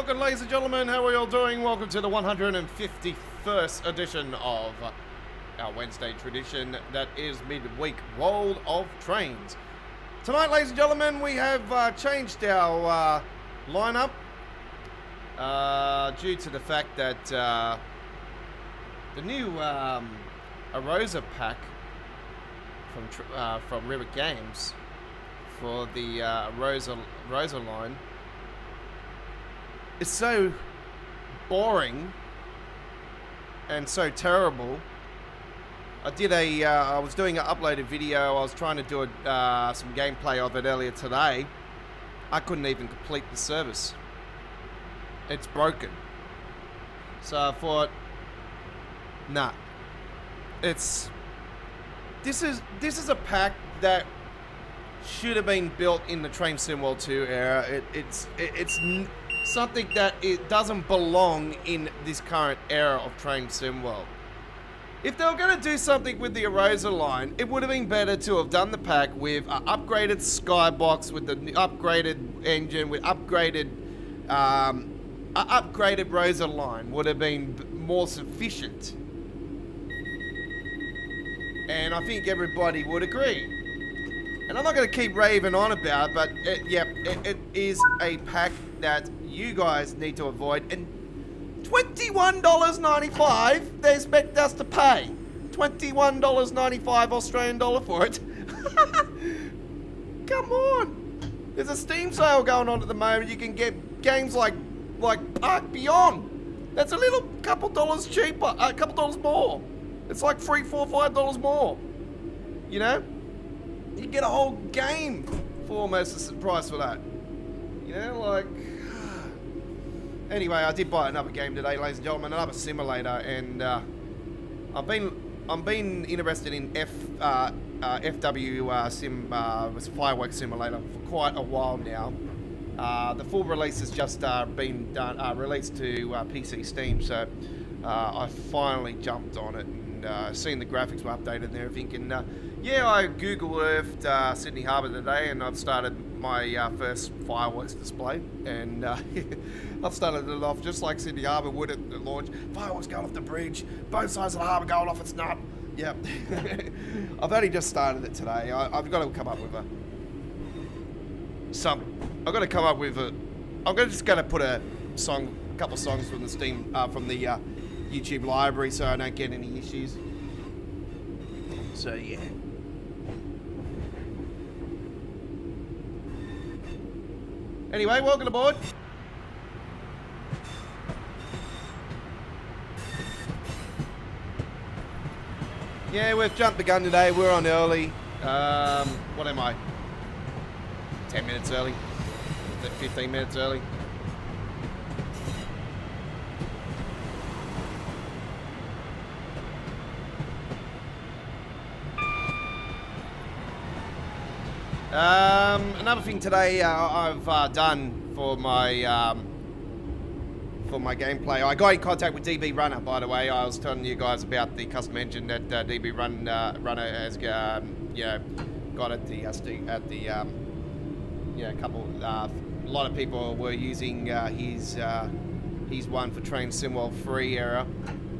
welcome, ladies and gentlemen. How are you all doing? Welcome to the 151st edition of our Wednesday tradition that is midweek roll of trains. Tonight, ladies and gentlemen, we have changed our lineup due to the fact that the new Arosa pack from River Games for the Rosa line is so boring and so terrible. I was doing an uploaded video. I was trying to do some gameplay of it earlier today. I couldn't even complete the service. It's broken. So I thought, nah. This is a pack that should have been built in the Train Sim World 2 era. It's something that it doesn't belong in this current era of Train Sim World. If they were going to do something with the Arosa line, it would have been better to have done the pack with an upgraded skybox, with the upgraded engine, with upgraded Rosa line would have been more sufficient. And I think everybody would agree. And I'm not going to keep raving on about it, but it is a pack that you guys need to avoid. And $21.95 they expect us to pay. $21.95 Australian dollar for it. Come on. There's a Steam sale going on at the moment. You can get games like Park Beyond. That's a little couple dollars cheaper, a couple dollars more. It's like $3, $4, $5 more. You know? You get a whole game for almost the price for that. You know, like... Anyway, I did buy another game today, ladies and gentlemen, another simulator, and I've been interested in FW Fireworks Simulator for quite a while now. The full release has just been released to PC Steam, so I finally jumped on it and seen the graphics were updated and everything. And yeah, I Google Earthed Sydney Harbour today, and I've started my first fireworks display, and I've started it off just like Sydney Harbour would at the launch. Fireworks going off the bridge, both sides of the harbour going off its nut. Yep. I've only just started it today. I've got to come up with I'm just going to put a couple songs from the Steam, from the YouTube library, so I don't get any issues. So yeah. Anyway, welcome aboard. Yeah, we've jumped the gun today. We're on early. What am I? 10 minutes early. 15 minutes early. Another thing today I've done for my gameplay. I got in contact with DB Runner, by the way. I was telling you guys about the custom engine that DB Runner has got at the a lot of people were using his one for Train Sim World 3 era.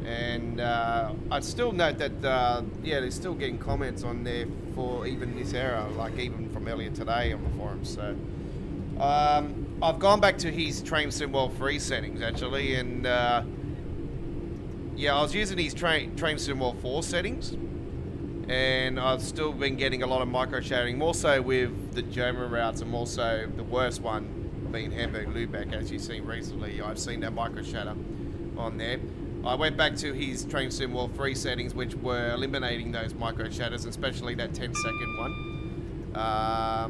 And I'd still note that, they're still getting comments on there for even this era, like even from earlier today on the forums. So I've gone back to his Train Sim World 3 settings, actually, and I was using his Train Sim World 4 settings, and I've still been getting a lot of micro-shadowing, more so with the German routes, and more so the worst one being Hamburg-Lübeck, as you've seen recently. I've seen that micro-shadow on there. I went back to his Train Sim World 3 settings, which were eliminating those micro shadows, especially that 10-second one. I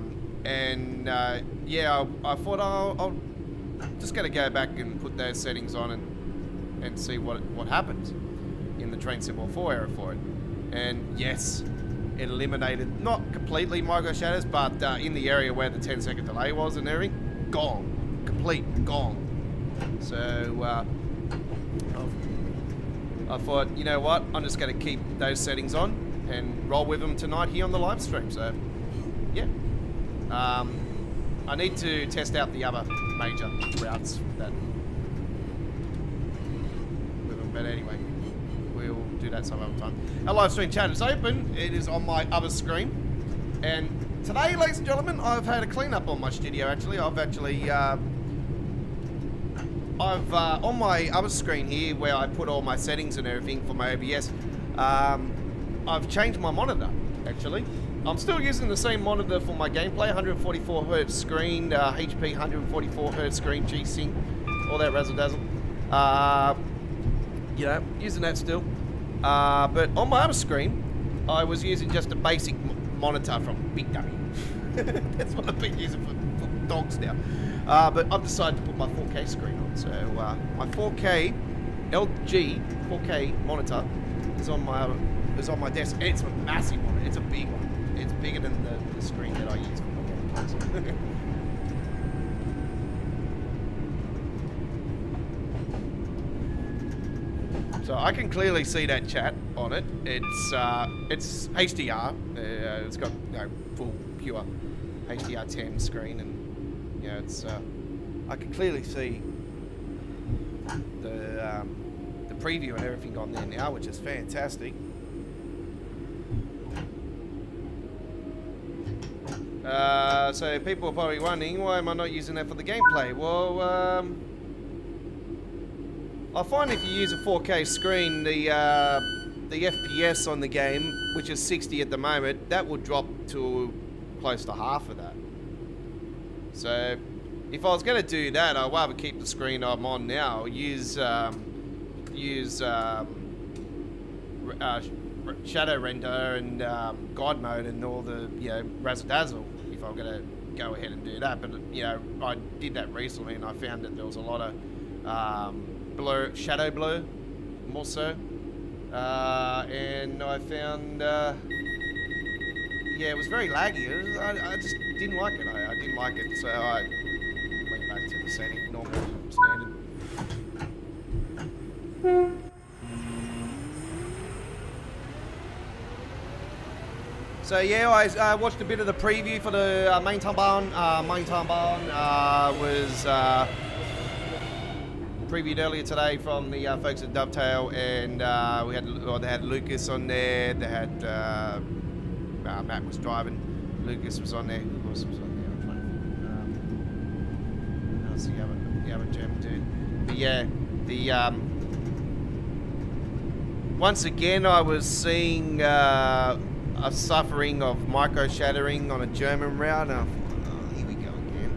thought I'll just going to go back and put those settings on and see what happens in the Train Sim World 4 era for it. And yes, it eliminated, not completely micro shadows, but in the area where the 10-second delay was and everything, gone. Complete gone. So, I thought, you know what, I'm just going to keep those settings on and roll with them tonight here on the live stream. So, yeah. I need to test out the other major routes that But anyway, we'll do that some other time. Our live stream chat is open. It is on my other screen. And today, ladies and gentlemen, I've had a clean-up on my studio, actually. I've on my other screen here, where I put all my settings and everything for my OBS, I've changed my monitor, actually. I'm still using the same monitor for my gameplay, 144Hz screen, HP 144Hz screen, G-Sync, all that razzle-dazzle. You know, using that still. But on my other screen, I was using just a basic monitor from Big Dummy. That's what I've been using for dogs now. But I've decided to put my 4K screen on. So my 4K LG 4K monitor is on my desk. And it's a massive one. It's a big one. It's bigger than the screen that I use for my gameplays. So I can clearly see that chat on it. It's HDR. It's got full pure HDR 10 screen, and it's I can clearly see the preview and everything on there now, which is fantastic. So people are probably wondering, why am I not using that for the gameplay? Well, I find if you use a 4K screen, the FPS on the game, which is 60 at the moment, that will drop to close to half of that. So if I was going to do that, I'd rather keep the screen I'm on now, use shadow render and God mode and all the razzle dazzle if I'm going to go ahead and do that. But I did that recently and I found that there was a lot of shadow blur more so, and I found it was very laggy. I just didn't like it. I didn't like it, so I went back to the setting, normal standard. So yeah, I watched a bit of the preview for the main town barn. Main town barn was previewed earlier today from the folks at Dovetail, and they had Lucas on there. They had Matt was driving. Lucas was on there. Who else was on there? I'm trying to think. The other German dude. But yeah, once again I was seeing a suffering of micro shattering on a German route. And I thought, oh, here we go again.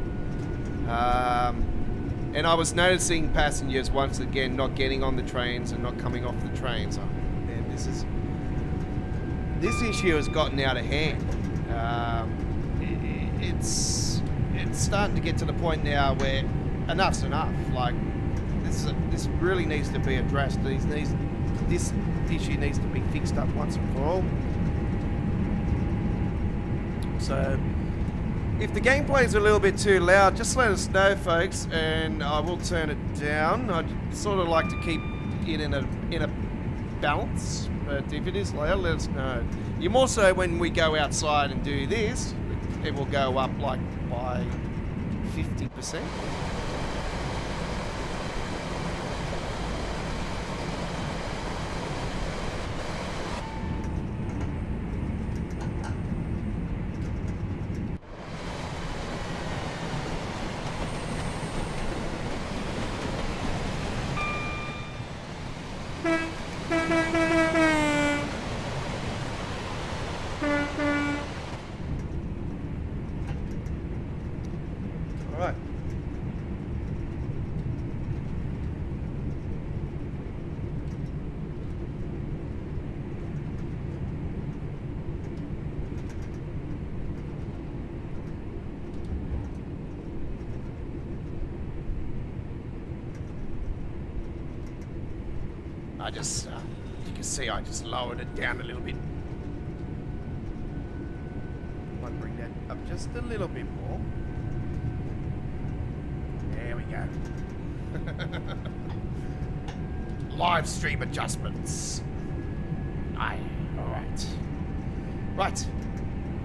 And I was noticing passengers once again not getting on the trains and not coming off the trains. Oh, man, this issue has gotten out of hand. It's starting to get to the point now where enough's enough. Like this really needs to be addressed. This issue needs to be fixed up once and for all. So if the gameplay is a little bit too loud, just let us know, folks, and I will turn it down. I'd sort of like to keep it in a balance, but if it is loud, let us know. You more so when we go outside and do this, it will go up like by 50%. You can see I just lowered it down a little bit. Might bring that up just a little bit more. There we go. Live stream adjustments. Aye, alright. Right.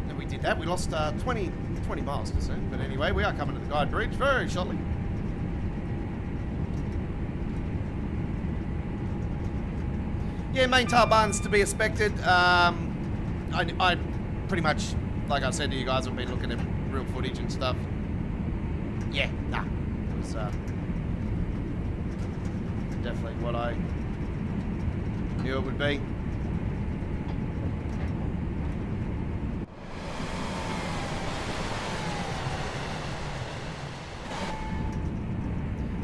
And we did that. We lost 20 miles to soon. But anyway, we are coming to the Guide Bridge very shortly. Yeah, main tail buttons to be expected. I pretty much, like I said to you guys, I've been looking at real footage and stuff. Yeah, nah, it was definitely what I knew it would be.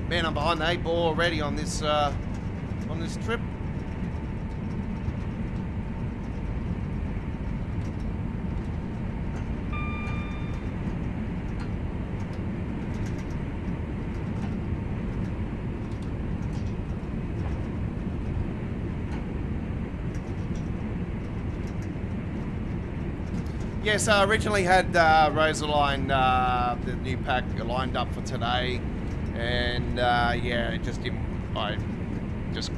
Man, I'm behind the 8 ball already on this trip. Yes, I originally had Rosaline, the new pack, lined up for today, and yeah, it just didn't. I just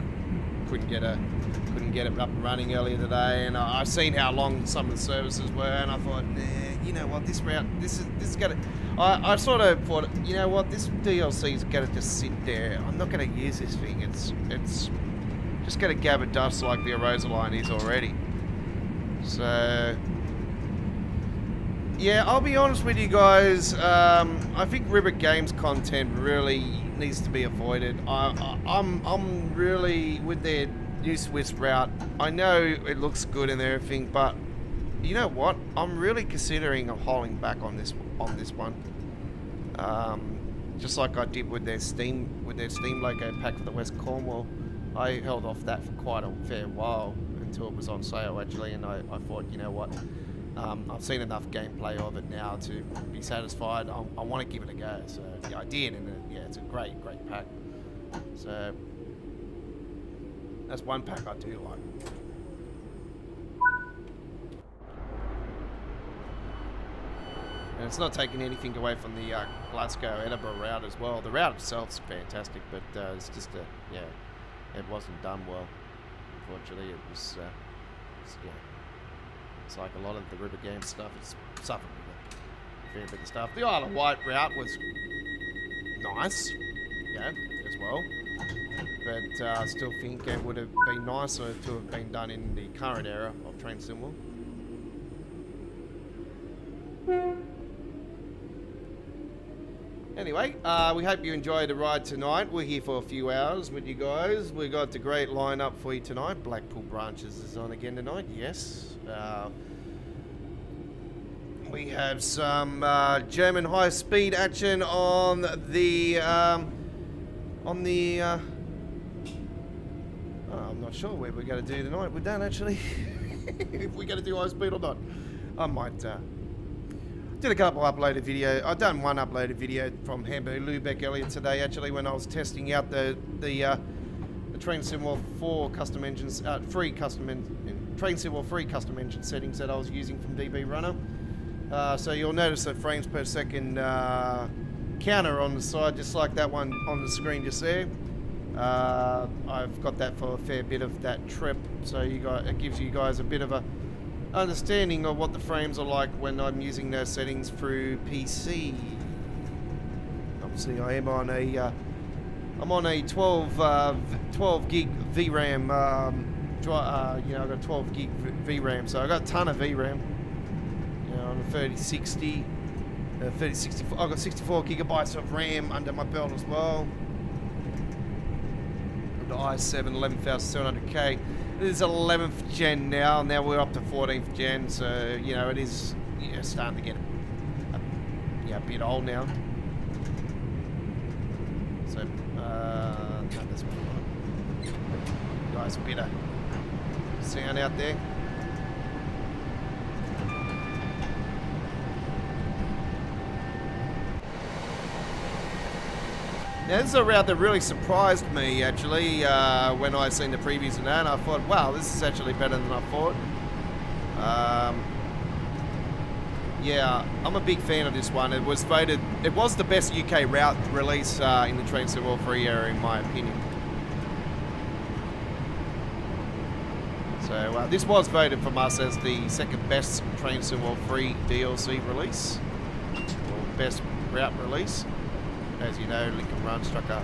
couldn't get it up and running earlier today, and I've seen how long some of the services were, and I thought, nah, you know what, this route, this is gonna. I sort of thought, you know what, this DLC's gonna just sit there. I'm not gonna use this thing. It's just gonna gather dust like the Rosaline is already. So. Yeah, I'll be honest with you guys. I think Ribbit Games content really needs to be avoided. I'm really with their new Swiss route. I know it looks good and everything, but you know what? I'm really considering holding back on this one. Just like I did with their Steam logo pack for the West Cornwall. I held off that for quite a fair while until it was on sale actually, and I thought, you know what? I've seen enough gameplay of it now to be satisfied. I want to give it a go, so yeah, I did, and yeah, it's a great pack. So that's one pack I do like. And it's not taking anything away from the Glasgow-Edinburgh route as well. The route itself is fantastic, but it's just it wasn't done well. Unfortunately, it was yeah. It's like a lot of the River Games stuff is suffering with a fair bit of stuff. The Isle of Wight route was nice, yeah, as well. But I still think it would have been nicer to have been done in the current era of Train Sim. Anyway, we hope you enjoyed the ride tonight. We're here for a few hours with you guys. We got a great lineup for you tonight. Blackpool Branches is on again tonight, yes. We have some German high-speed action on the oh, I'm not sure where we're going to do tonight. We're done actually. If we're going to do high-speed or not, I might. Did a couple uploaded video. I've done one uploaded video from Hamburg Lübeck earlier today actually when I was testing out the Train Sim World 4 custom engines, Train Sim World 3 custom engine settings that I was using from DB Runner. So you'll notice a frames per second counter on the side, just like that one on the screen just there. I've got that for a fair bit of that trip, so it gives you guys a bit of a understanding of what the frames are like when I'm using those settings through PC. Obviously, I'm on a 12 gig VRAM. You know, I've got 12 gig VRAM, so I got a ton of VRAM. You know, on a 3060, 3064. I've got 64 gigabytes of RAM under my belt as well. The i7 11700K. It is 11th gen now. Now we're up to 14th gen, so you know it is starting to get a bit old now. So not this one. Guys, a bit of sound out there. Now, this is a route that really surprised me, actually, when I seen the previews and that, and I thought, wow, this is actually better than I thought. Yeah, I'm a big fan of this one. It was the best UK route release in the Train Sim World 3 era, in my opinion. So, this was voted from us as the second best Train Sim World 3 DLC release, or best route release. As you know, Lincoln Run Strucker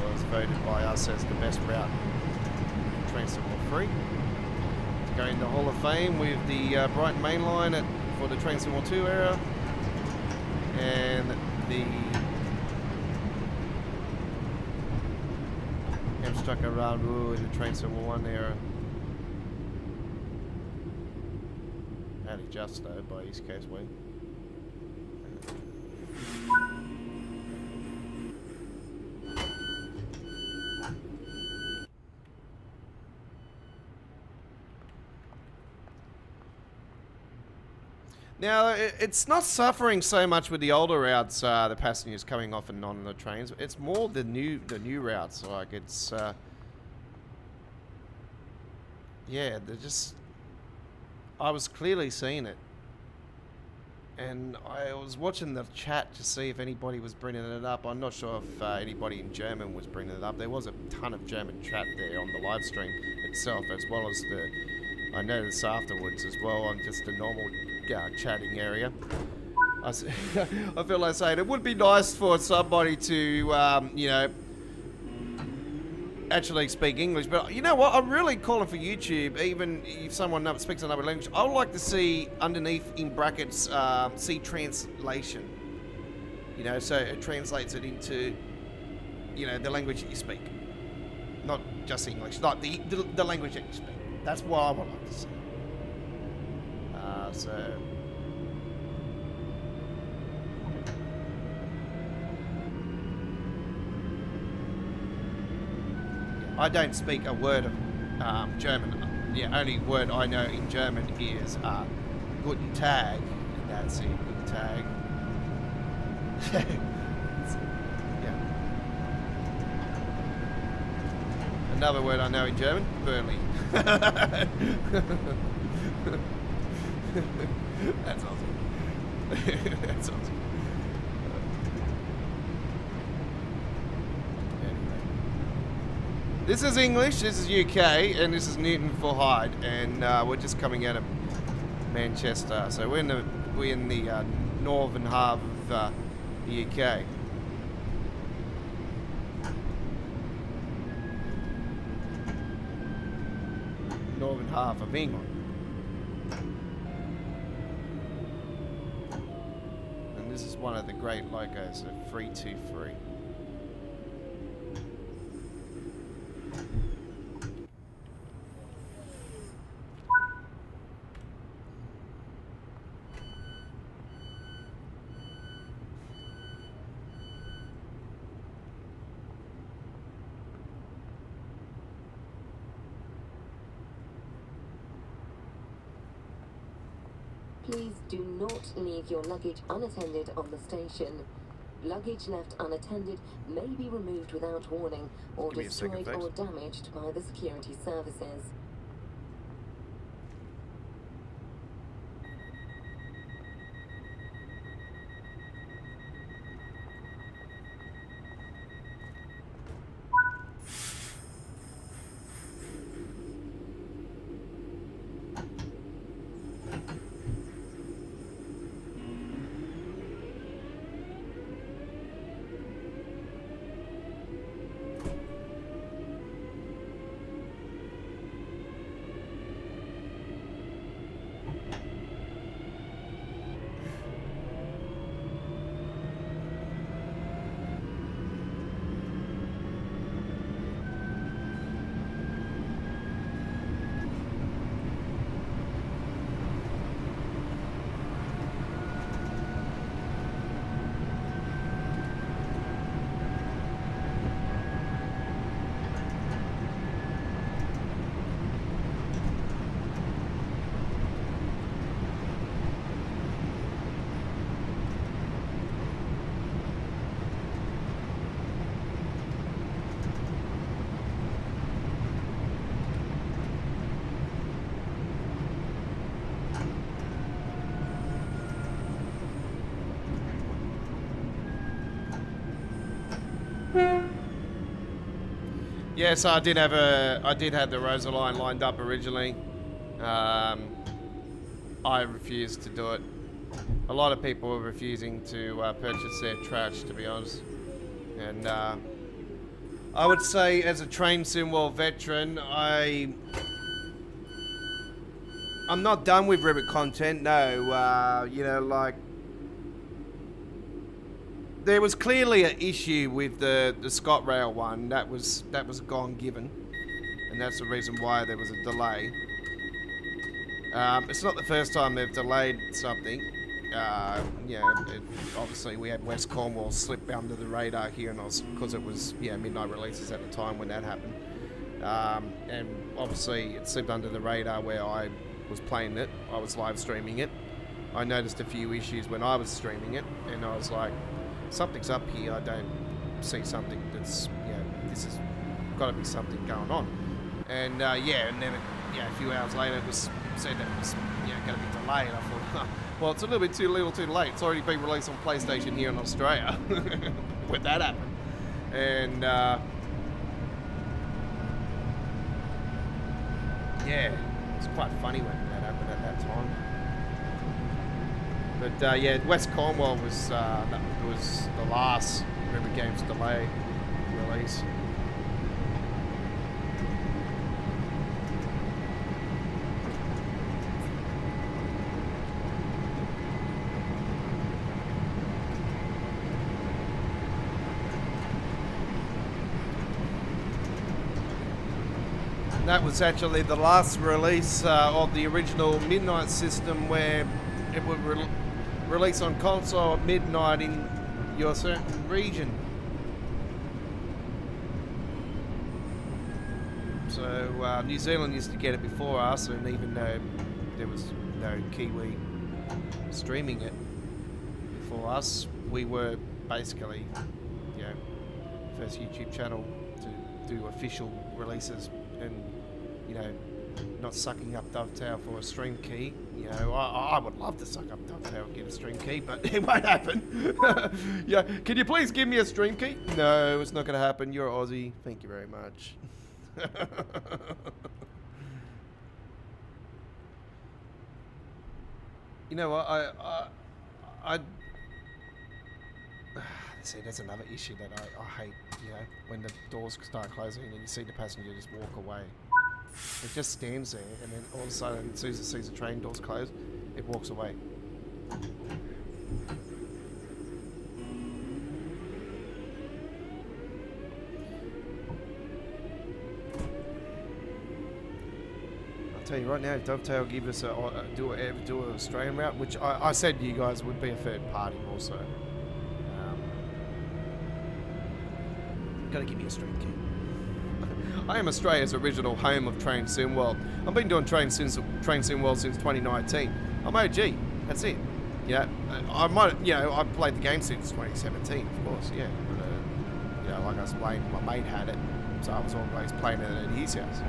was voted by us as the best route train symbol 3. To go into Hall of Fame with the Brighton Main Line for the train symbol 2 area. And the Hamstrucker Round in the train symbol 1 area. Only just though by East Coast Way. Now, it's not suffering so much with the older routes, the passengers coming off and on the trains. It's more the new routes. Like, it's, yeah, they're just, I was clearly seeing it. And I was watching the chat to see if anybody was bringing it up. I'm not sure if anybody in German was bringing it up. There was a ton of German chat there on the live stream itself, as well as the, I noticed afterwards as well on just the normal chatting area. I feel like saying it would be nice for somebody to, you know, actually speak English. But you know what? I'm really calling for YouTube. Even if someone speaks another language, I would like to see underneath in brackets see translation. You know, so it translates it into, you know, the language that you speak, not just English, like the language that you speak. That's what I would like to see. So I don't speak a word of German. The only word I know in German is Guten Tag, and that's it. Guten Tag. Yeah. Another word I know in German, Burnley. That's awesome. That's awesome. Anyway. This is English, this is UK, and this is Newton for Hyde, and we're just coming out of Manchester. So we're in the northern half of the UK. Northern half of England. This is one of the great logos of 323. Please do not leave your luggage unattended on the station. Luggage left unattended may be removed without warning or destroyed or damaged by the security services. Yes, I did have the Rosa line lined up originally. I refused to do it. A lot of people were refusing to purchase their trash, to be honest. And I would say, as a trained Simworld veteran, I'm not done with Ribbit content. No, you know, like there was clearly an issue with the ScotRail one. That was gone given, and that's the reason why there was a delay. It's not the first time they've delayed something. Obviously we had West Cornwall slip under the radar here, and because it was midnight releases at the time when that happened, and obviously it slipped under the radar where I was playing it. I was live streaming it. I noticed a few issues when I was streaming it, and I was like, something's up here. I don't see something that's this has got to be something going on. And and then a few hours later it was said that it was going to be delayed. I thought, well, it's a little bit too little too late. It's already been released on PlayStation here in Australia when that happened. And it was quite funny when that happened at that time. But West Cornwall was the last River Games delay release. That was actually the last release of the original Midnight system, where it would release on console at midnight in your certain region. So New Zealand used to get it before us, and even though there was no Kiwi streaming it before us, we were basically, first YouTube channel to do official releases and, not sucking up Dovetail for a stream key. I would love to suck up Dovetail and get a stream key, but it won't happen. Can you please give me a stream key? No, it's not going to happen. You're Aussie. Thank you very much. I see, that's another issue that I hate, when the doors start closing and you see the passenger just walk away. It just stands there, and then all of a sudden, as soon as it sees the train doors close, it walks away. I'll tell you right now, if Dovetail give us do an Australian route, which I said you guys would be a third party also. Gotta give me a stream key. I am Australia's original home of Train Simworld. I've been doing Train Simworld since 2019. I'm OG. That's it. I've played the game since 2017, of course. But, like I explained, my mate had it, so I was always playing it at his house.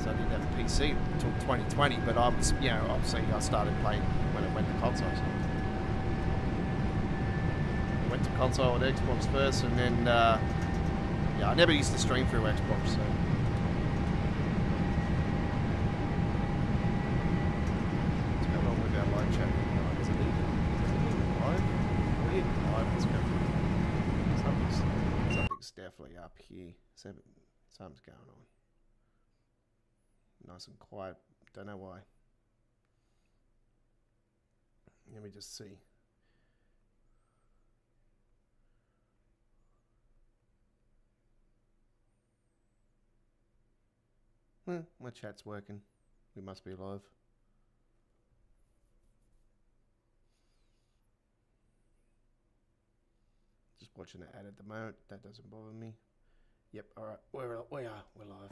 So I didn't have a PC until 2020, but I was, obviously I started playing when it went to consoles. Went to console and Xbox first, and then I never used to stream through Xbox, so what's going on with our live chat? Is it even live? Weird. Live, what's going on? Something's definitely up here. Something's going on. Nice and quiet. Don't know why. Let me just see. My chat's working. We must be live. Just watching the ad at the moment. That doesn't bother me. Yep. All right. We're live.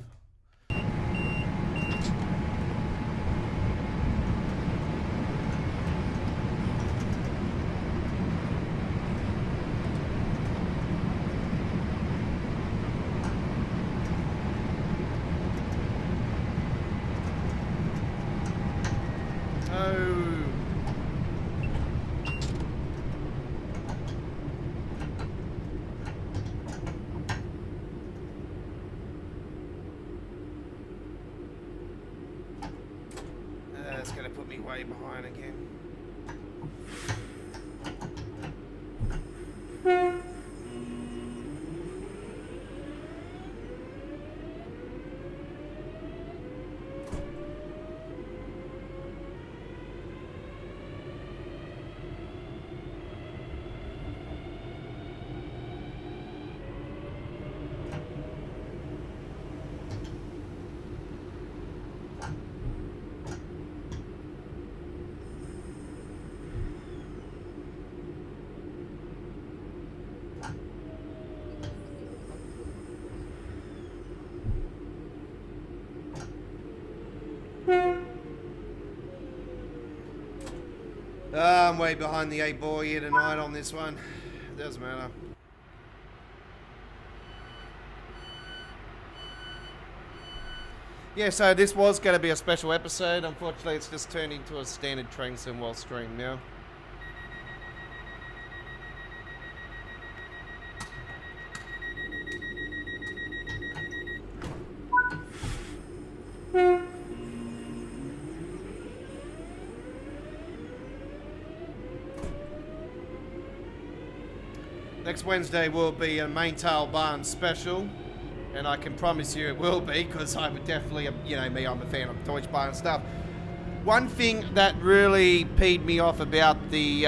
That's gonna put me way behind again. I'm way behind the 8 ball here tonight on this one. Doesn't matter. Yeah, so this was going to be a special episode. Unfortunately, it's just turned into a standard Train Sim World stream now. Next Wednesday will be a main tail barn special, and I can promise you it will be, because I would definitely, you know me, I'm a fan of Deutsche Bahn and stuff. One thing that really peed me off about the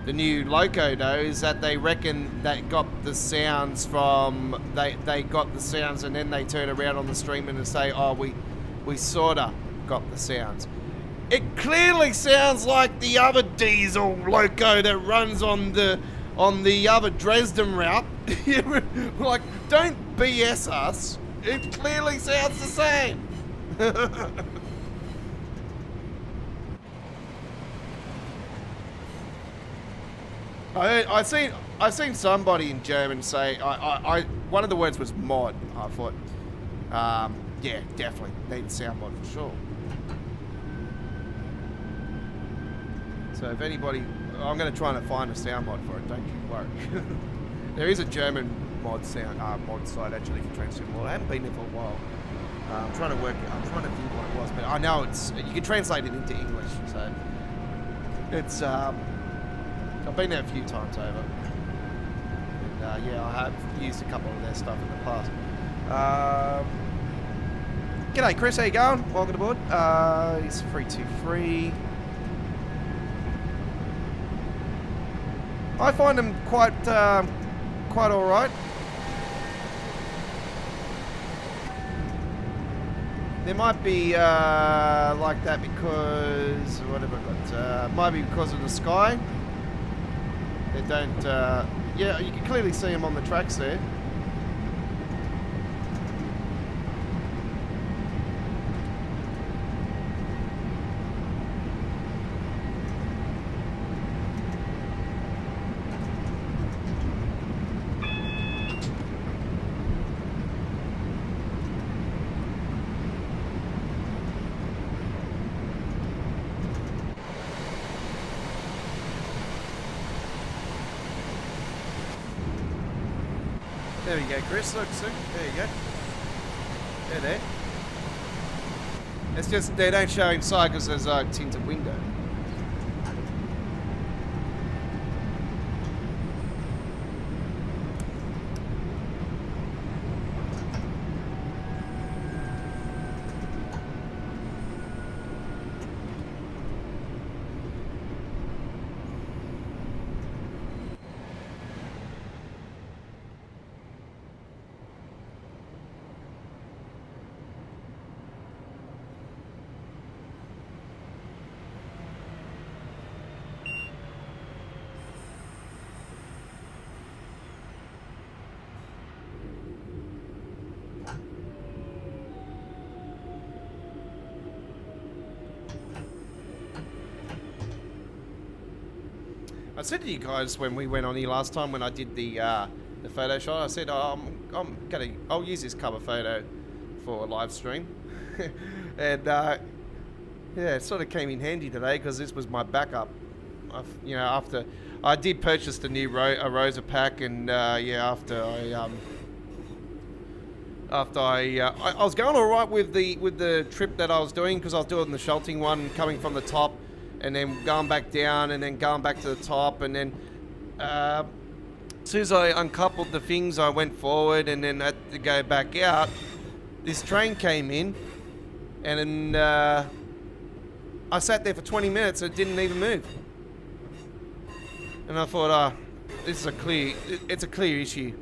new loco though is that they reckon they got the sounds from they got the sounds and then they turn around on the stream and say, oh, we sorta got the sounds. It clearly sounds like the other diesel loco that runs on the other Dresden route. Like, don't BS us. It clearly sounds the same. I've seen somebody in German say one of the words was mod. I thought, yeah, definitely need sound mod for sure. So if anybody, I'm going to try and find a sound mod for it. Don't you worry. There is a German mod site actually for Train Sim World. I haven't been there for a while. I'm trying to think what it was, but I know you can translate it into English. So it's I've been there a few times over. And yeah, I have used a couple of their stuff in the past. G'day Chris, how you going? Welcome aboard. It's 323. I find them quite all right. They might be like that because what have I got? Might be because of the sky. They don't. Yeah, you can clearly see them on the tracks there. There we go, Chris. Look, see? There you go. There. It's just they don't show inside because there's a tinted window. I said to you guys when we went on here last time when I did the photo shot, I said I'll use this cover photo for a live stream, and yeah, it sort of came in handy today because this was my backup. You know, after I did purchase a new Rosa pack, and yeah, after I was going all right with the trip that I was doing because I was doing the shelting one coming from the top. And then going back down, and then going back to the top, and then as soon as I uncoupled the things, I went forward, and then had to go back out. This train came in, and then I sat there for 20 minutes. And it didn't even move, and I thought, this is it's a clear issue.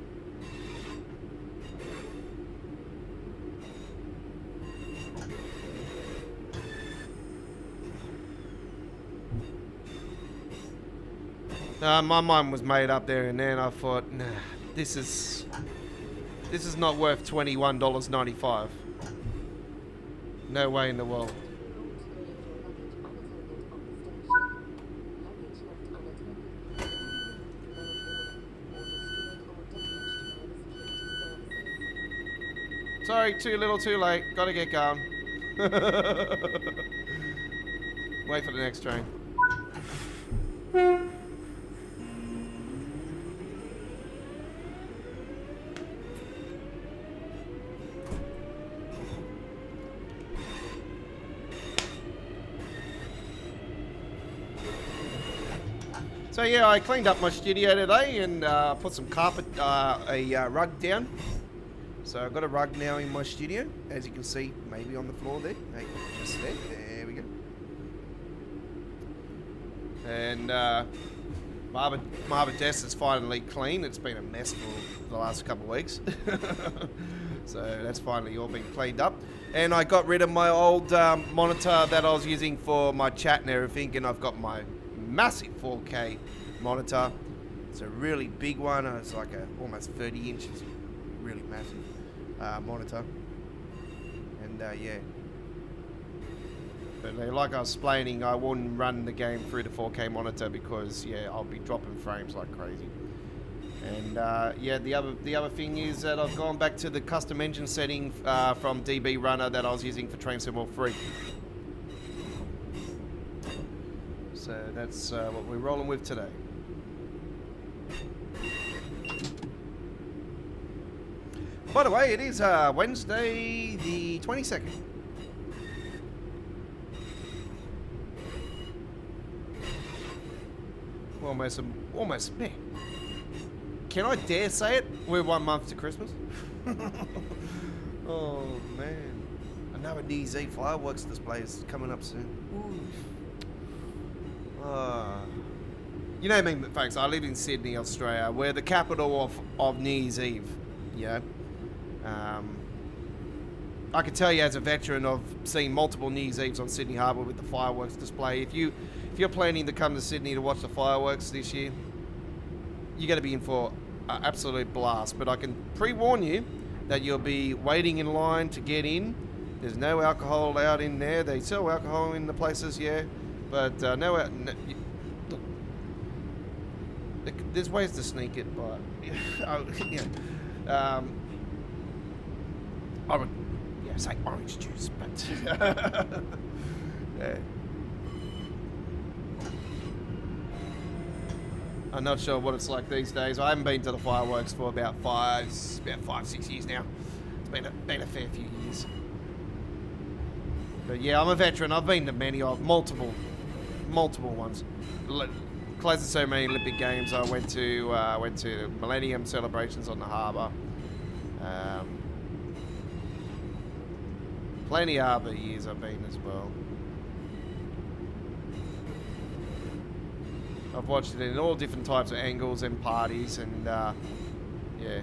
My mind was made up there and then. I thought, nah, this is not worth $21.95. No way in the world. Sorry, too little, too late. Gotta get going. Wait for the next train. So yeah, I cleaned up my studio today and put some carpet, a rug down. So I've got a rug now in my studio, as you can see, maybe on the floor there. Hey, just there. There we go. And my other desk is finally clean. It's been a mess for the last couple of weeks. So that's finally all been cleaned up. And I got rid of my old monitor that I was using for my chat and everything, and I've got my massive 4K monitor. It's a really big one. It's like almost 30 inches, really massive monitor. And yeah, but like I was explaining, I wouldn't run the game through the 4K monitor because yeah, I'll be dropping frames like crazy. And yeah, the other thing is that I've gone back to the custom engine setting from DB Runner that I was using for Train Sim World 3. So that's what we're rolling with today. By the way, it is Wednesday the 22nd. Almost me. Can I dare say it? We're 1 month to Christmas. Oh man. Another New Year's Eve fireworks display is coming up soon. You know me, folks, I live in Sydney, Australia. We're the capital of New Year's Eve. Yeah. I can tell you as a veteran of seeing multiple New Year's Eves on Sydney Harbour with the fireworks display. If you're planning to come to Sydney to watch the fireworks this year, you're going to be in for an absolute blast. But I can pre-warn you that you'll be waiting in line to get in. There's no alcohol allowed in there. They sell alcohol in the places, yeah, but look, there's ways to sneak it, but I would say orange juice, but yeah. I'm not sure what it's like these days. I haven't been to the fireworks for about 5-6 years now. It's been a fair few years. But yeah, I'm a veteran. I've been to many of multiple ones. Closest to so many Olympic Games. I went to Millennium celebrations on the harbour. Plenty of other years I've been as well. I've watched it in all different types of angles and parties, and yeah.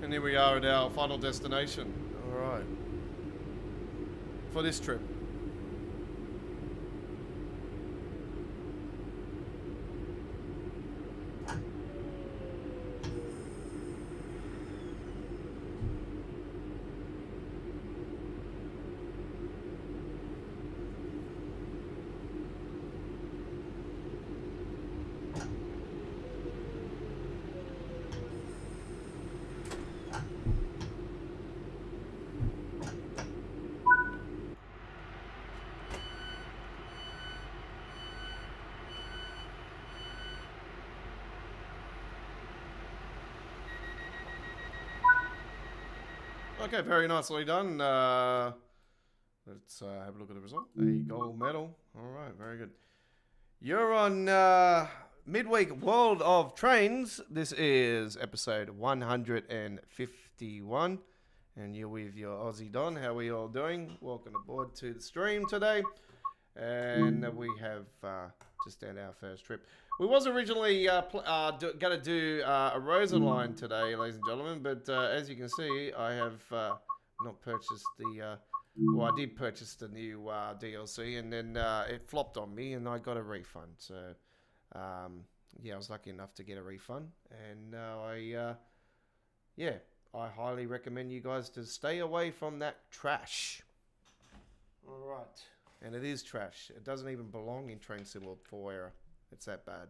And here we are at our final destination. All right. For this trip. Okay, very nicely done. Let's have a look at the result. A gold medal. All right, very good. You're on Midweek World of Trains. This is episode 151. And you're with your Aussie Don. How are we all doing? Welcome aboard to the stream today. And we have just done our first trip. We was originally going to do a Rosa line today, ladies and gentlemen. But as you can see, I have not purchased the... well, I did purchase the new DLC, and then it flopped on me, and I got a refund. So, yeah, I was lucky enough to get a refund. And I highly recommend you guys to stay away from that trash. All right. And it is trash. It doesn't even belong in Train Sim World 4 era. It's that bad.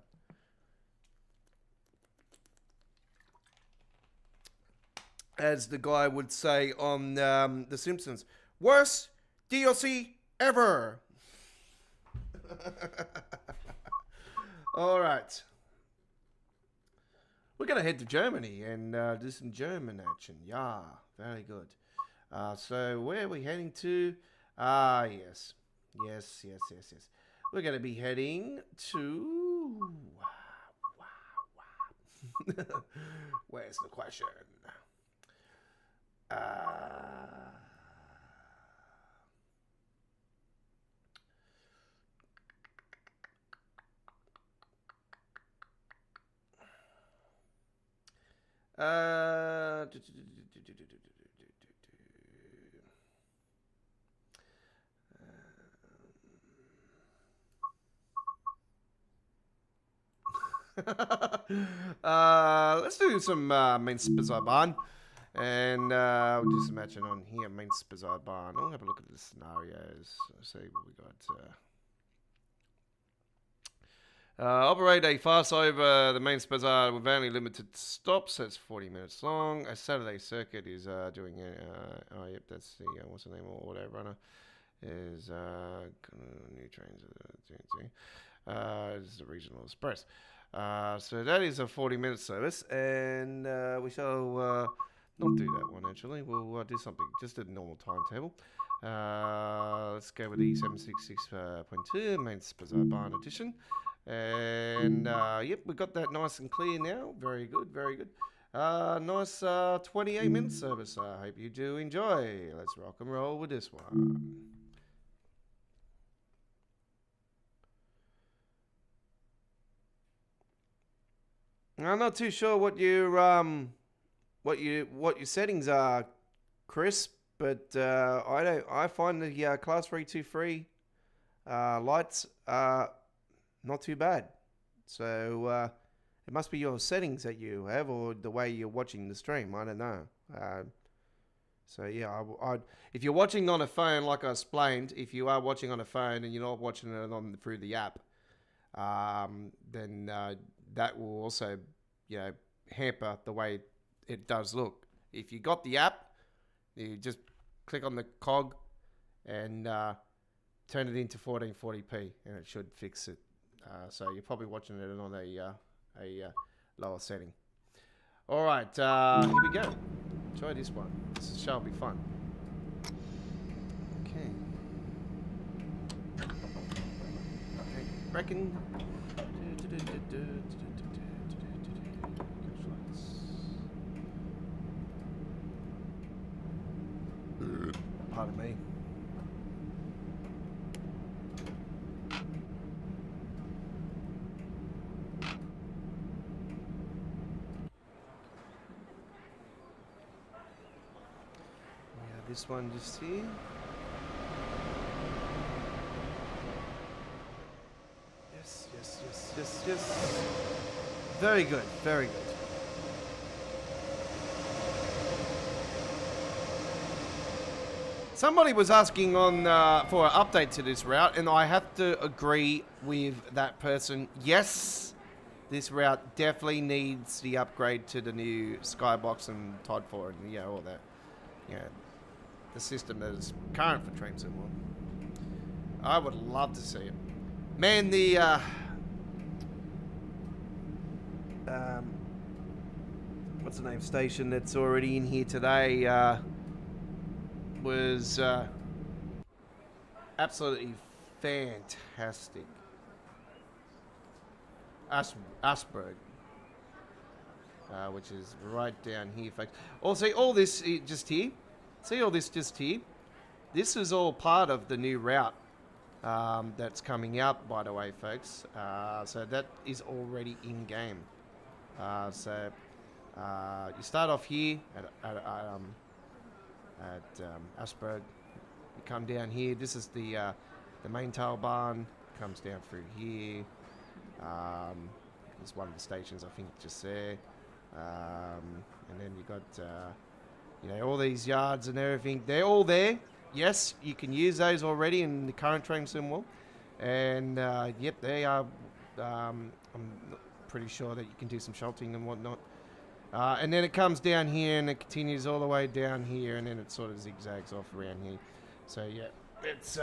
As the guy would say on The Simpsons, worst DLC ever. All right. We're going to head to Germany and do some German action. Yeah, very good. So where are we heading to? Yes. Yes. We're going to be heading to... Where's the question? Let's do some Mainz-Bazar-Bahn. And we'll do some matching on here, Mainz-Bazar-Bahn. I'll have a look at the scenarios. See what we got. Operate a fast over the Mainz-Bazar with only limited stops. That's 40 minutes long. A Saturday circuit is doing oh, yep, that's the, what's the name of auto runner? Is new trains. This is the regional express. So that is a 40-minute service, and we shall not do that one actually. We'll do something just a normal timetable. Let's go with the 766.2 Mainz-Bazar-Bahn edition. And yep, we got that nice and clear now. Very good, very good. Nice 28-minute service. I hope you do enjoy. Let's rock and roll with this one. I'm not too sure what your settings are, Chris, but I find the class 323 lights are not too bad. So it must be your settings that you have, or the way you're watching the stream. I don't know. So yeah, I'd if you're watching on a phone, like I explained, if you are watching on a phone and you're not watching it on through the app, then that will also, hamper the way it does look. If you got the app, you just click on the cog and turn it into 1440p, and it should fix it. So you're probably watching it on a lower setting. All right, here we go. Try this one. This shall be fun. Okay. Reckon. Pardon me. This one just here. Yes. Very good, very good. Somebody was asking on for an update to this route, and I have to agree with that person. Yes, this route definitely needs the upgrade to the new Skybox and Tide 4 and all that. The system that is current for Train Sim World. I would love to see it. Man, the what's the name station that's already in here today? was absolutely fantastic. Asperg, which is right down here, folks. Also, all this just here. See all this just here? This is all part of the new route that's coming out, by the way, folks. So that is already in game. So you start off here at Asperg. You come down here. This is the main tail barn. Comes down through here. There's one of the stations, I think, just there. And then you got you know, all these yards and everything. They're all there. Yes, you can use those already in the current train sim world. And yep, they are. I'm pretty sure that you can do some sheltering and whatnot. And then it comes down here and it continues all the way down here, and then it sort of zigzags off around here. So yeah, it's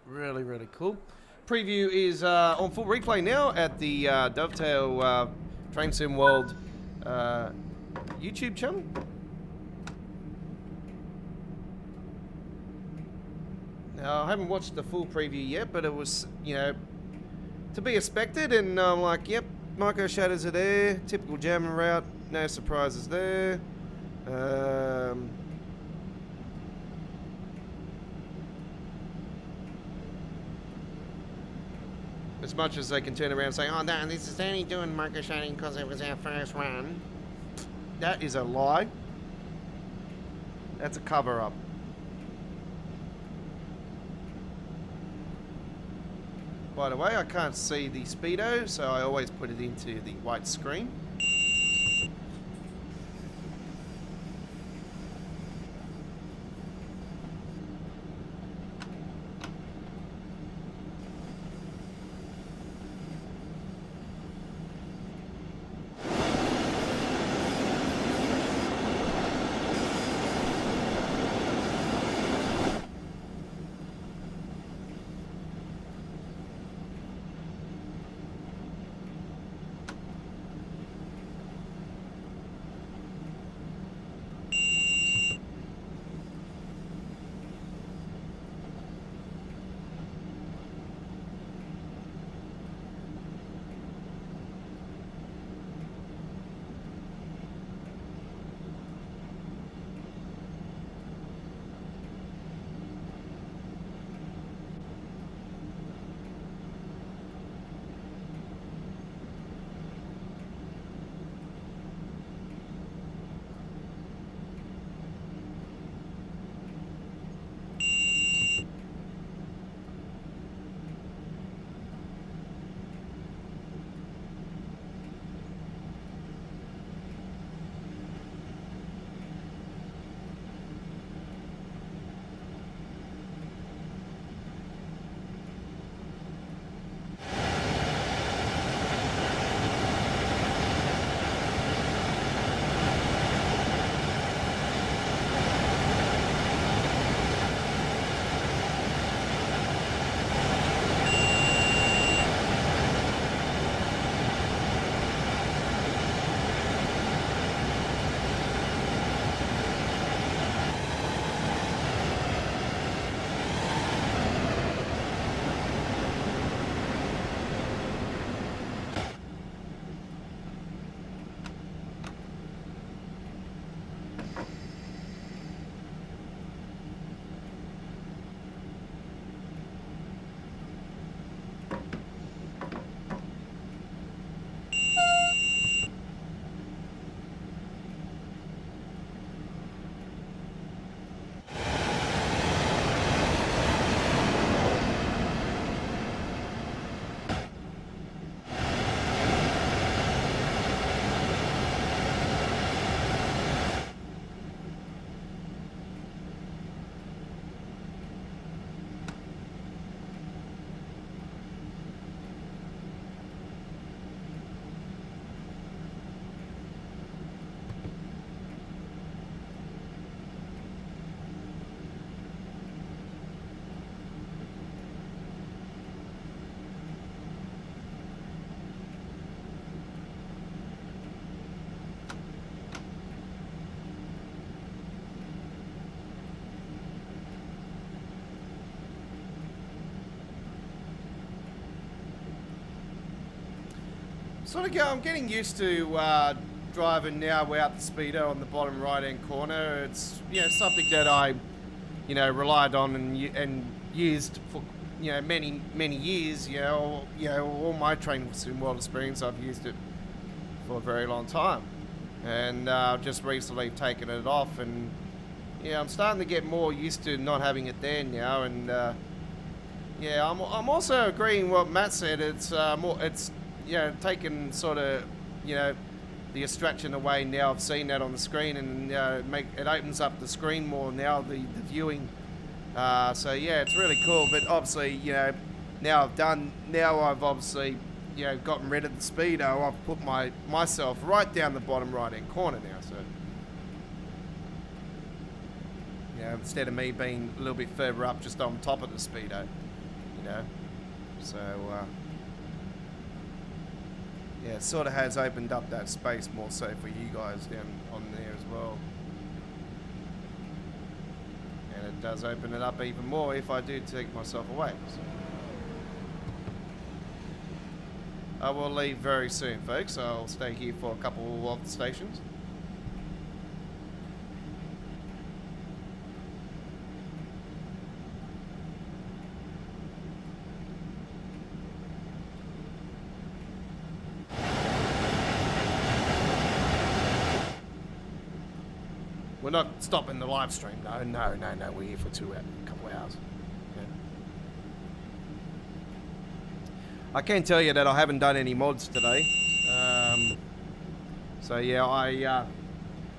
really, really cool. Preview is on full replay now at the Dovetail Train Sim World YouTube channel. Now, I haven't watched the full preview yet, but it was, you know, to be expected, and I'm like, yep, micro shadows are there, typical jamming route, no surprises there. As much as they can turn around and say, oh, no, this is only doing micro shading because it was our first run. That is a lie. That's a cover-up. By the way, I can't see the speedo, so I always put it into the white screen. I'm getting used to driving now without the speedo on the bottom right-hand corner. It's something that I relied on and used for many years. All my training sim world experience, I've used it for a very long time, and just recently taken it off, and I'm starting to get more used to not having it there now. And I'm also agreeing what Matt said. It's taken sort of the abstraction away now. I've seen that on the screen, and it opens up the screen more now, the viewing. So yeah, it's really cool. But obviously, now I've obviously gotten rid of the speedo. I've put myself right down the bottom right hand corner now. So instead of me being a little bit further up, just on top of the speedo, So it sort of has opened up that space more so for you guys down on there as well. And it does open it up even more if I do take myself away. So I will leave very soon, folks. I'll stay here for a couple of the stations. We're not stopping the live stream. No. We're here for a couple of hours. Yeah. I can tell you that I haven't done any mods today.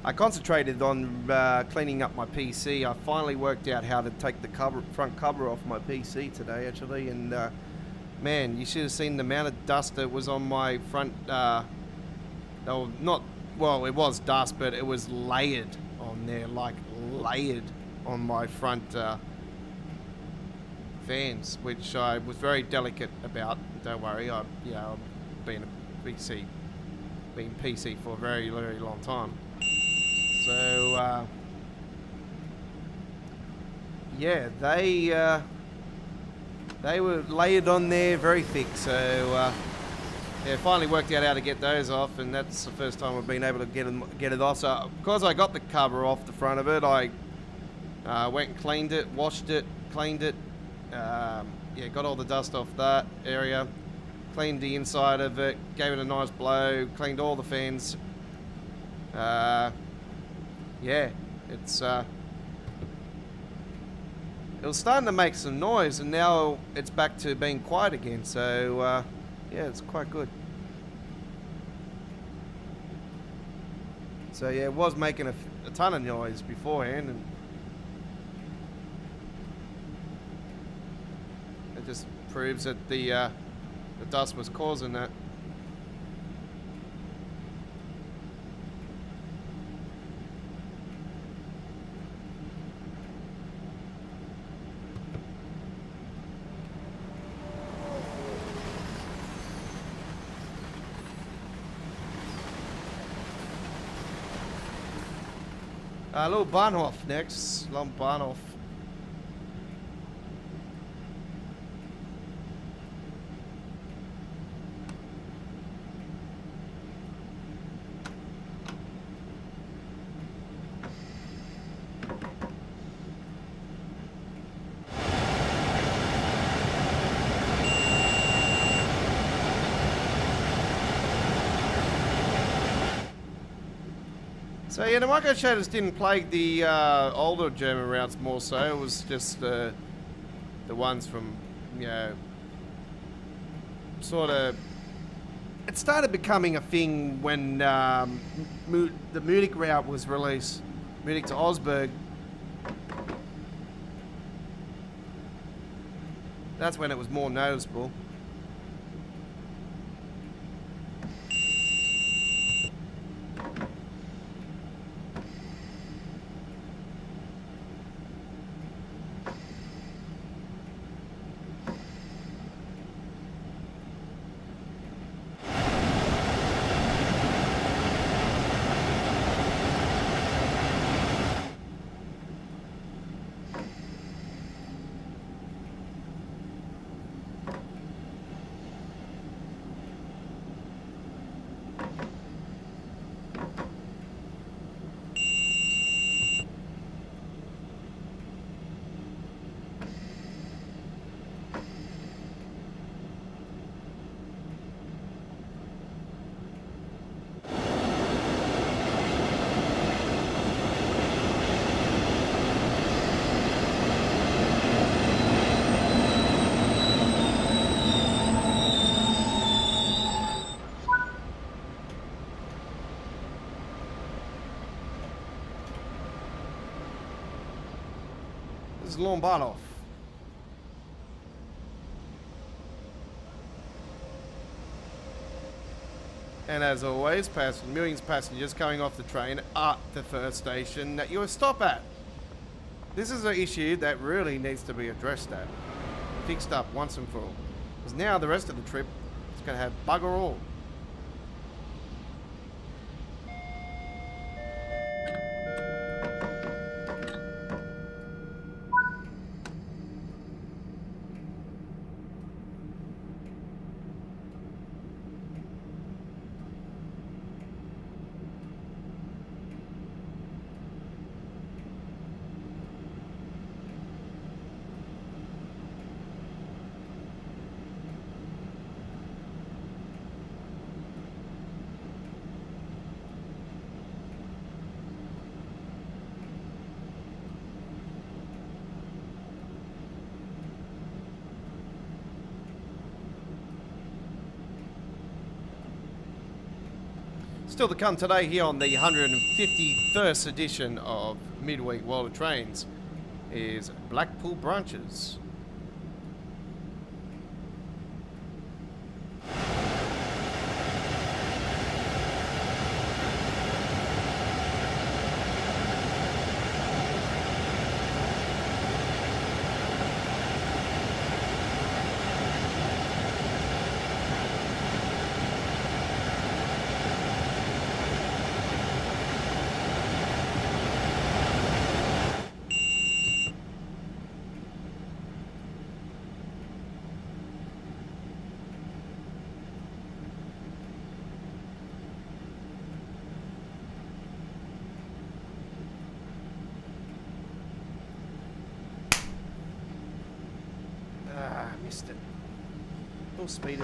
I concentrated on cleaning up my PC. I finally worked out how to take the front cover off my PC today, actually. And man, you should have seen the amount of dust that was on my front. It was dust, but it was layered on there, like layered on my front fans, which I was very delicate about. Don't worry, I've been PC for a very, very long time. So they were layered on there very thick. So finally worked out how to get those off, and that's the first time I've been able to get it off. So because I got the cover off the front of it, I went and cleaned it, washed it, cleaned it. Got all the dust off that area, cleaned the inside of it, gave it a nice blow, cleaned all the fans. It's it was starting to make some noise, and now it's back to being quiet again. So it's quite good. So it was making a ton of noise beforehand, and it just proves that the dust was causing that. Little Bahnhof next, Long Bahnhof. So the micro shaders didn't plague the older German routes more so. It was just the ones from, sort of. It started becoming a thing when the Munich route was released, Munich to Augsburg. That's when it was more noticeable. Lombardo. And as always, millions of passengers coming off the train at the first station that you will stop at. This is an issue that really needs to be addressed at. Fixed up once and for all. Because now the rest of the trip is going to have bugger all. Still to come today here on the 151st edition of Midweek World of Trains is Blackpool branches. Missed it. Full speed.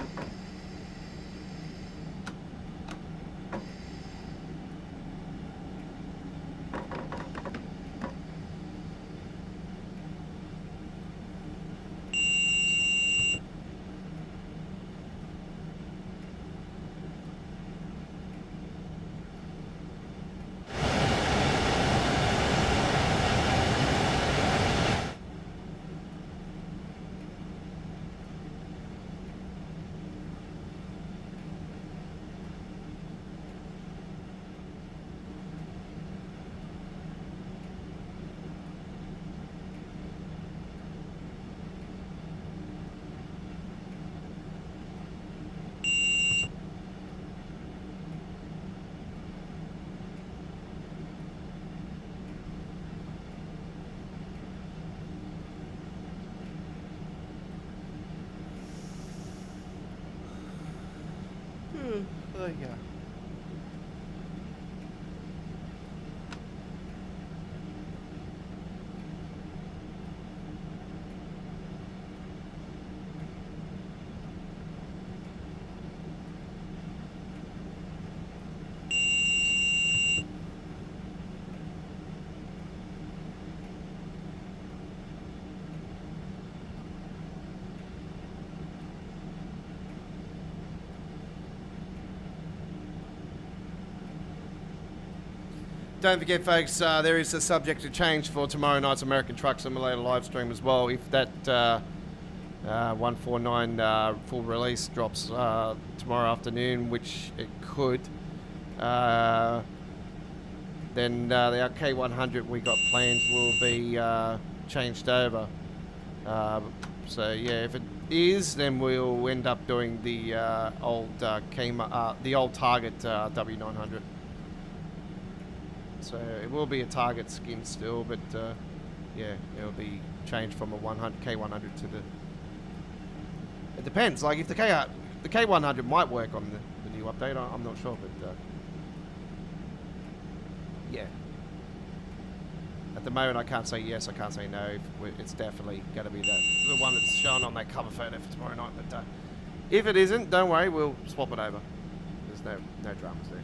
There you go. Don't forget, folks, there is a subject to change for tomorrow night's American Truck Simulator live stream as well. If that 149 full release drops tomorrow afternoon, which it could, then the K100 we got planned will be changed over. So yeah, if it is, then we'll end up doing the old the old Target W900. So it will be a Target skin still, but yeah, it'll be changed from a K100 to the. It depends. Like if the K100 might work on the new update, I'm not sure, but yeah. At the moment, I can't say yes, I can't say no. It's definitely going to be the one that's shown on that cover photo for tomorrow night. But if it isn't, don't worry, we'll swap it over. There's no dramas there.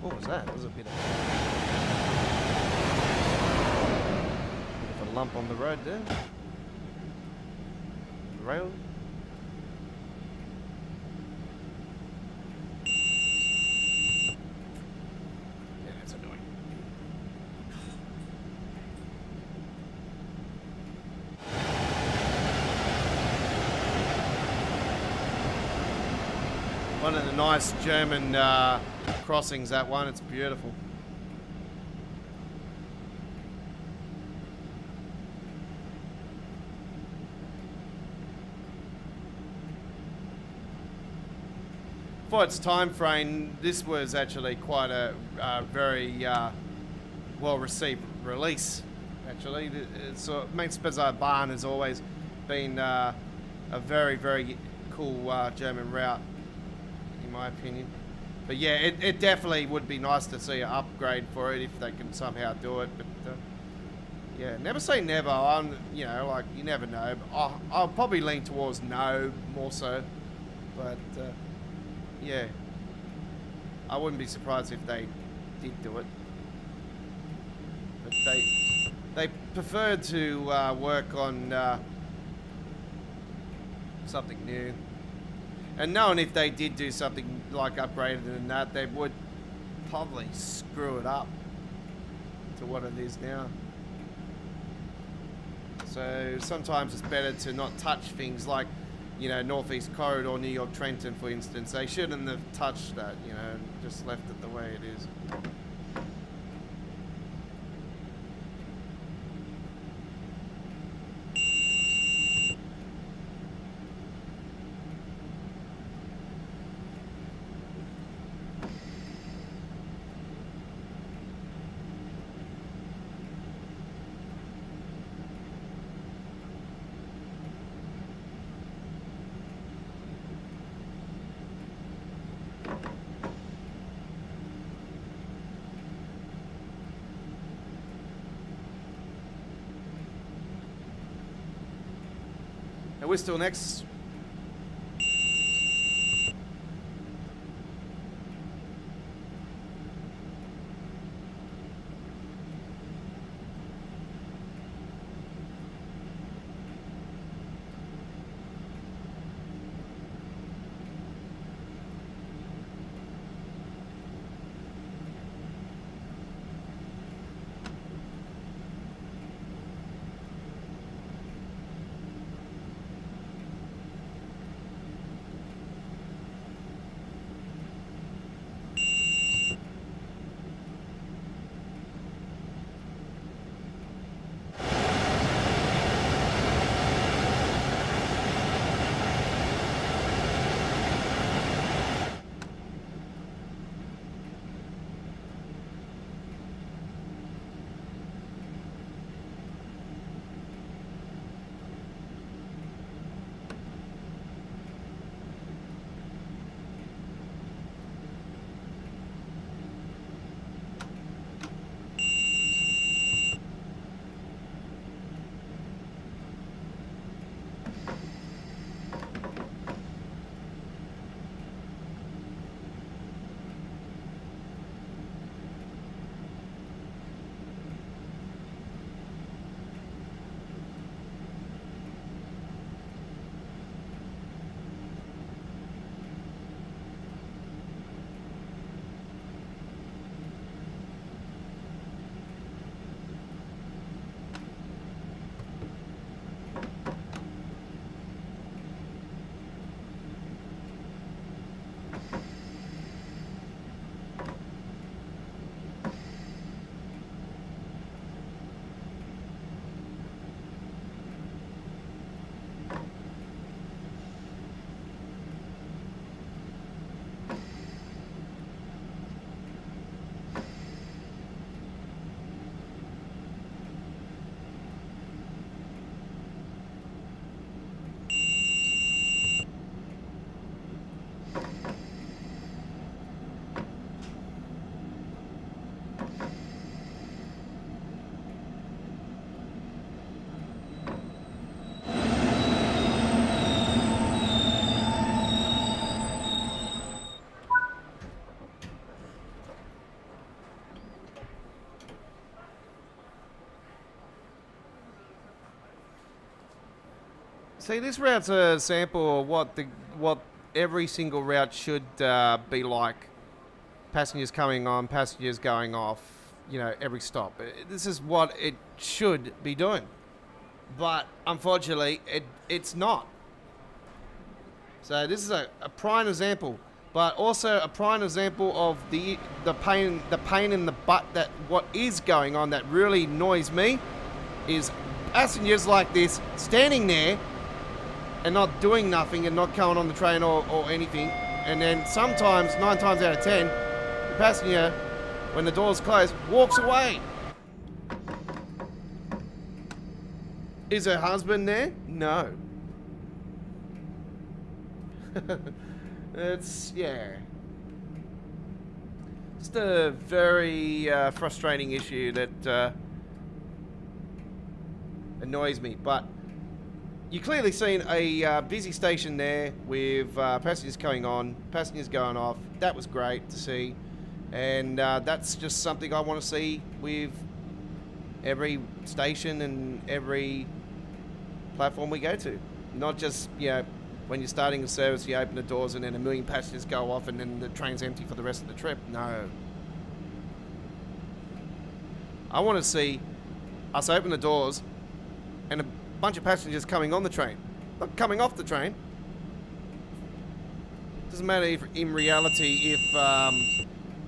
What was that? That was a bit of a lump on the road there. rail. Yeah, that's annoying. One of the nice German crossings, that one. It's beautiful. For its time frame, this was actually quite a very well-received release. Actually, so Main Spezza Bahn has always been a very, very cool German route, in my opinion. But yeah, it definitely would be nice to see an upgrade for it if they can somehow do it. But yeah, never say never. You know, like, you never know. But I'll probably lean towards no more so. But yeah, I wouldn't be surprised if they did do it. But they prefer to work on something new. And knowing if they did do something like upgraded than that, they would probably screw it up to what it is now. So sometimes it's better to not touch things like, you know, Northeast Corridor, New York Trenton, for instance. They shouldn't have touched that, you know, and just left it the way it is. And we're still next. See, this route's a sample of what every single route should be like. Passengers coming on, passengers going off, you know, every stop. This is what it should be doing. But unfortunately, it's not. So this is a prime example, but also a prime example of the pain in the butt that what is going on that really annoys me is passengers like this standing there and not doing nothing and not coming on the train or anything. And then sometimes, 9 times out of 10, the passenger, when the doors close, walks away. Is her husband there? No. It's, yeah. Just a very frustrating issue that annoys me. But you clearly seen a busy station there with passengers coming on, passengers going off. That was great to see. And that's just something I want to see with every station and every platform we go to. Not just, you know, when you're starting a service, you open the doors and then 1 million passengers go off and then the train's empty for the rest of the trip. No. I want to see us open the doors and a bunch of passengers coming on the train, not coming off the train. Doesn't matter if in reality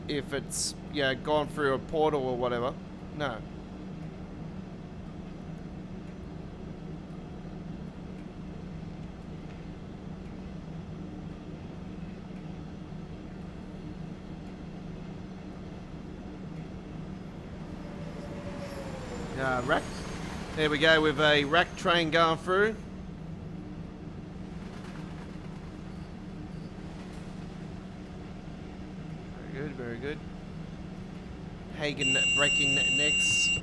if it's, yeah, gone through a portal or whatever. No. Rack. There we go with a rack train going through. Very good, very good. Hagen breaking next.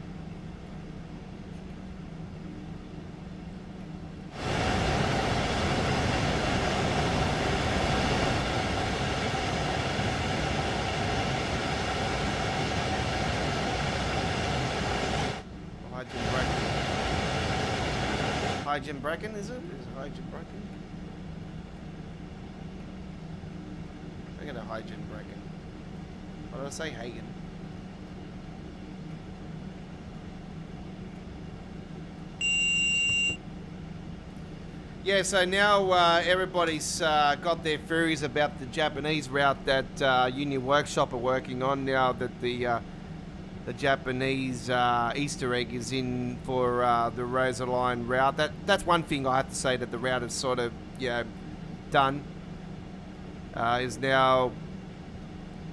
Hygen Bracken, is it? Is it Hygen Bracken? I got a Hygen Bracken. What did I say? Hagen. Yeah, so now everybody's got their theories about the Japanese route that Union Workshop are working on now that the Japanese Easter egg is in for the Rosa Line route. That's one thing I have to say that the route is sort of, you know, done. Is now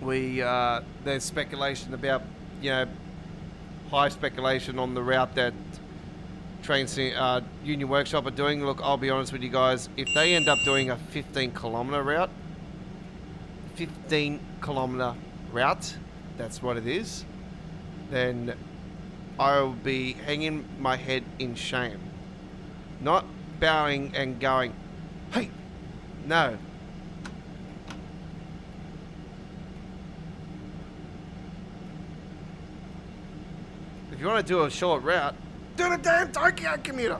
there's speculation about, you know, high speculation on the route that Union Workshop are doing. Look, I'll be honest with you guys, if they end up doing a 15-kilometre route, 15-kilometre route, that's what it is, then I'll be hanging my head in shame. Not bowing and going, hey, no. If you want to do a short route, do the damn Tokyo commuter.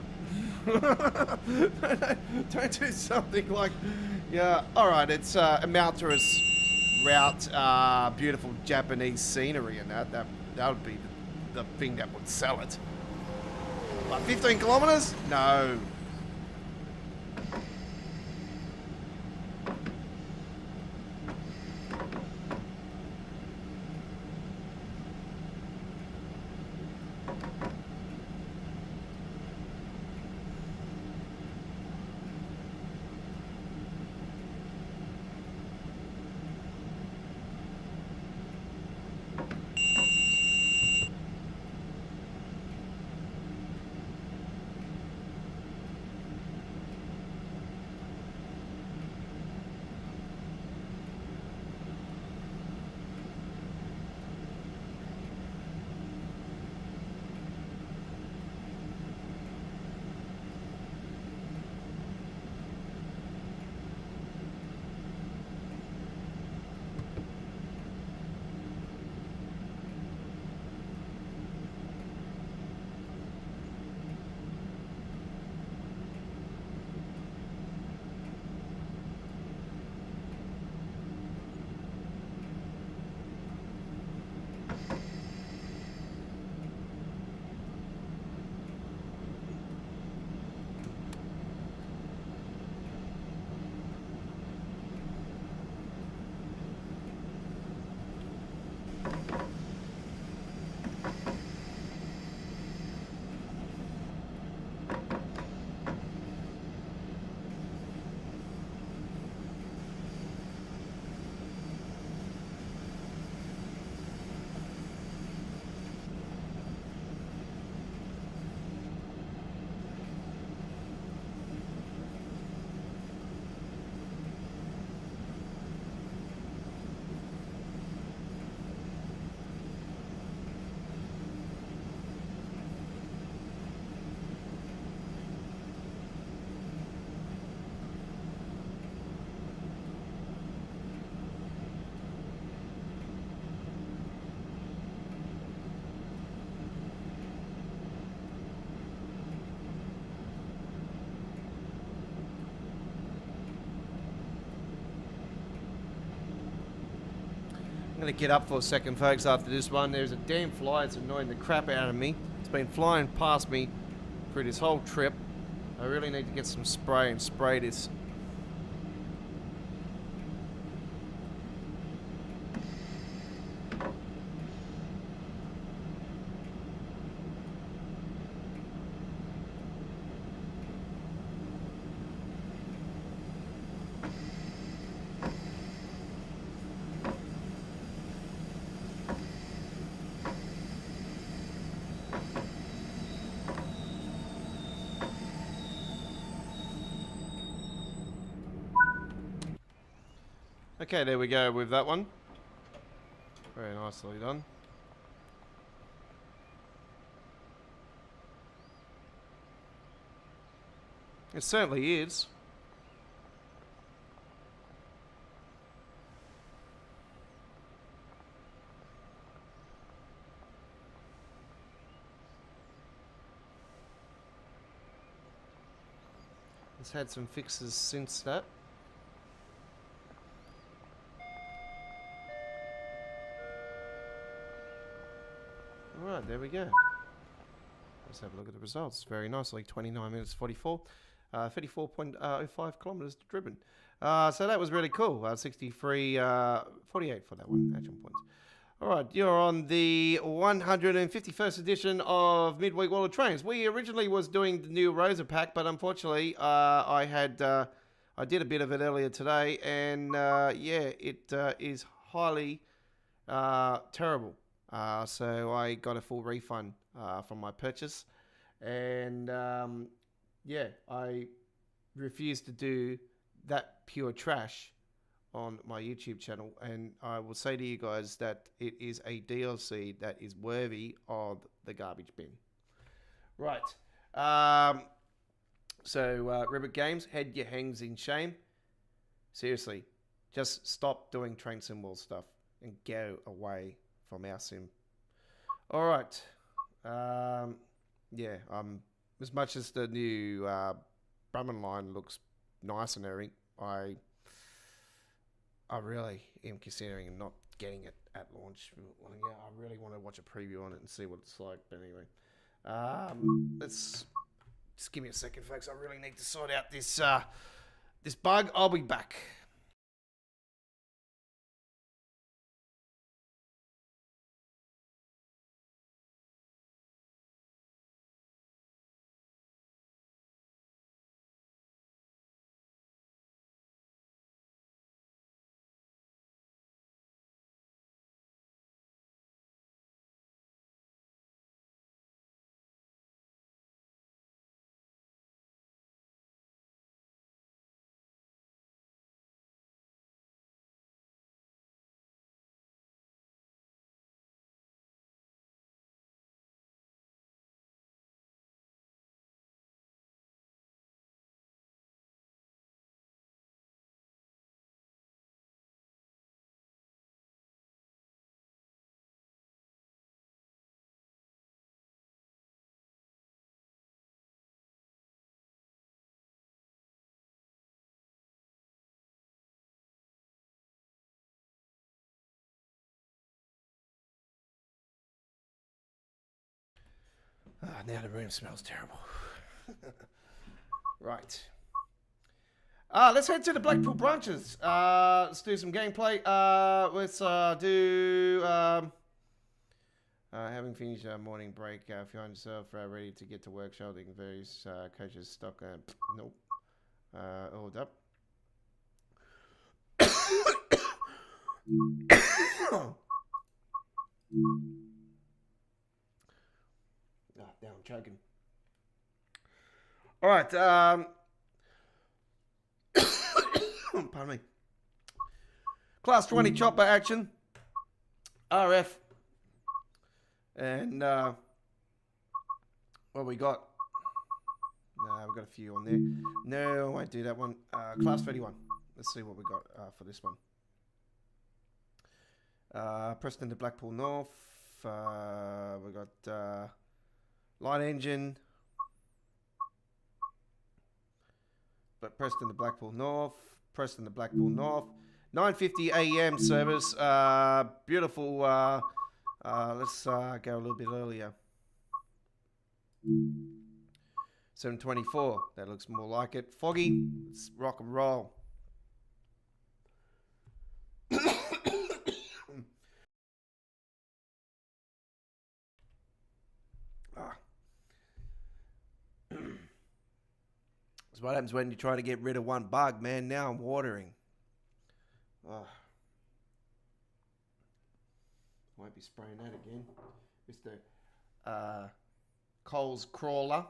Don't do something like, yeah, alright, it's a mountainous route, beautiful Japanese scenery and that would be the thing that would sell it. But 15 kilometers? No. Gonna get up for a second, folks, after this one. There's a damn fly that's annoying the crap out of me. It's been flying past me through this whole trip. I really need to get some spray and spray this. Okay, there we go with that one. Very nicely done. It certainly is. It's had some fixes since that. Alright, there we go. Let's have a look at the results. Very nicely, 29 minutes 44. 34.05 kilometers driven. So that was really cool. 63, 48 for that one, action points. Alright, you're on the 151st edition of Midweek World of Trains. We originally was doing the new Rosa pack, but unfortunately I did a bit of it earlier today, and yeah, it is highly terrible. So I got a full refund from my purchase, and yeah, I refuse to do that pure trash on my YouTube channel, and I will say to you guys that it is a DLC that is worthy of the garbage bin. Right. So Ribbit Games, head your hangs in shame. Seriously, just stop doing train sim world stuff and go away from our sim. All right. Yeah. As much as the new Brumman line looks nice and everything, I really am considering not getting it at launch. Well, yeah, I really want to watch a preview on it and see what it's like. But anyway, let's just give me a second, folks. I really need to sort out this this bug. I'll be back. Now the room smells terrible. Right. Let's head to the Blackpool branches. Let's do some gameplay. Let's do... having finished our morning break, if you find yourself ready to get to work, shouldering various coaches stock... nope. Hold up. Now I'm choking. All right. Pardon me. Class 20 chopper action. RF. And what we got? No, we've got a few on there. No, I won't do that one. Class 31. Let's see what we got for this one. Preston to Blackpool North. We got light engine. But Preston to Blackpool North. Preston to Blackpool North. 9:50 a.m. service. Beautiful. Let's go a little bit earlier. 7:24. That looks more like it. Foggy. Let's rock and roll. That's what happens when you try to get rid of one bug, man. Now I'm watering. Won't be spraying that again. Mr. Cole's crawler.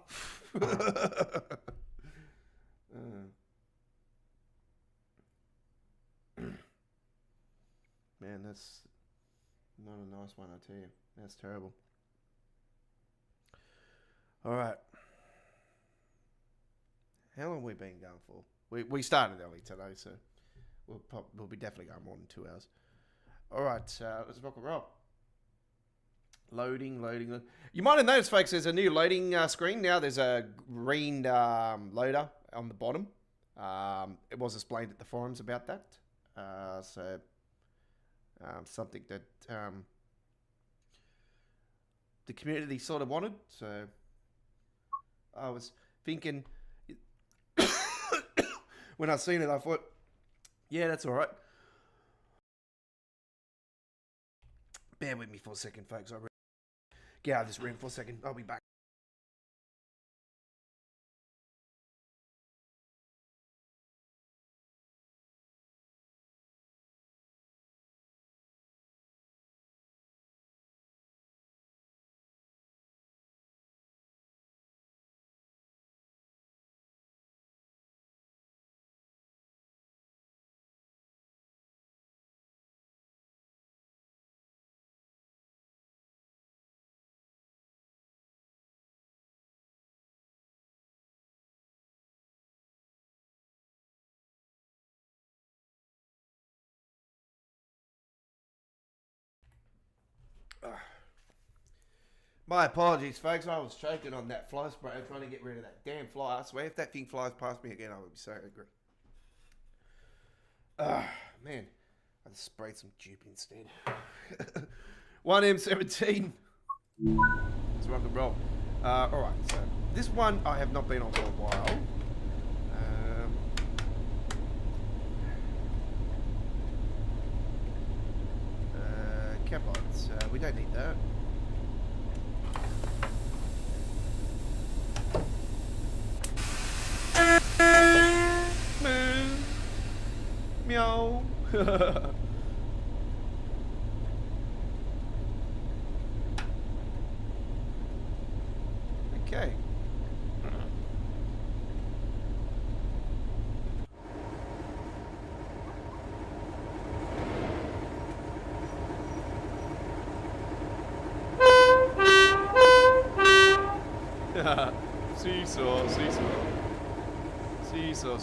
Man, that's not a nice one, I tell you. That's terrible. All right. How long have we been going for? We started early today, so we'll be definitely going more than 2 hours. All right, let's rock and roll. Loading. You might have noticed, folks, there's a new loading screen now. There's a green loader on the bottom. It was explained at the forums about that. So something that the community sort of wanted. So I was thinking, when I seen it, I thought, yeah, that's all right. Bear with me for a second, folks. I'll get out of this room for a second. I'll be back. My apologies, folks. I was choking on that fly spray, trying to get rid of that damn fly. I swear, if that thing flies past me again, I would be so angry. Man, I just sprayed some dupe instead. 1M17. Let's rock and roll. Alright, so this one I have not been on for a while. Cap lights. We don't need that. Meow. Okay. Seesaw. Okay. Seesaw.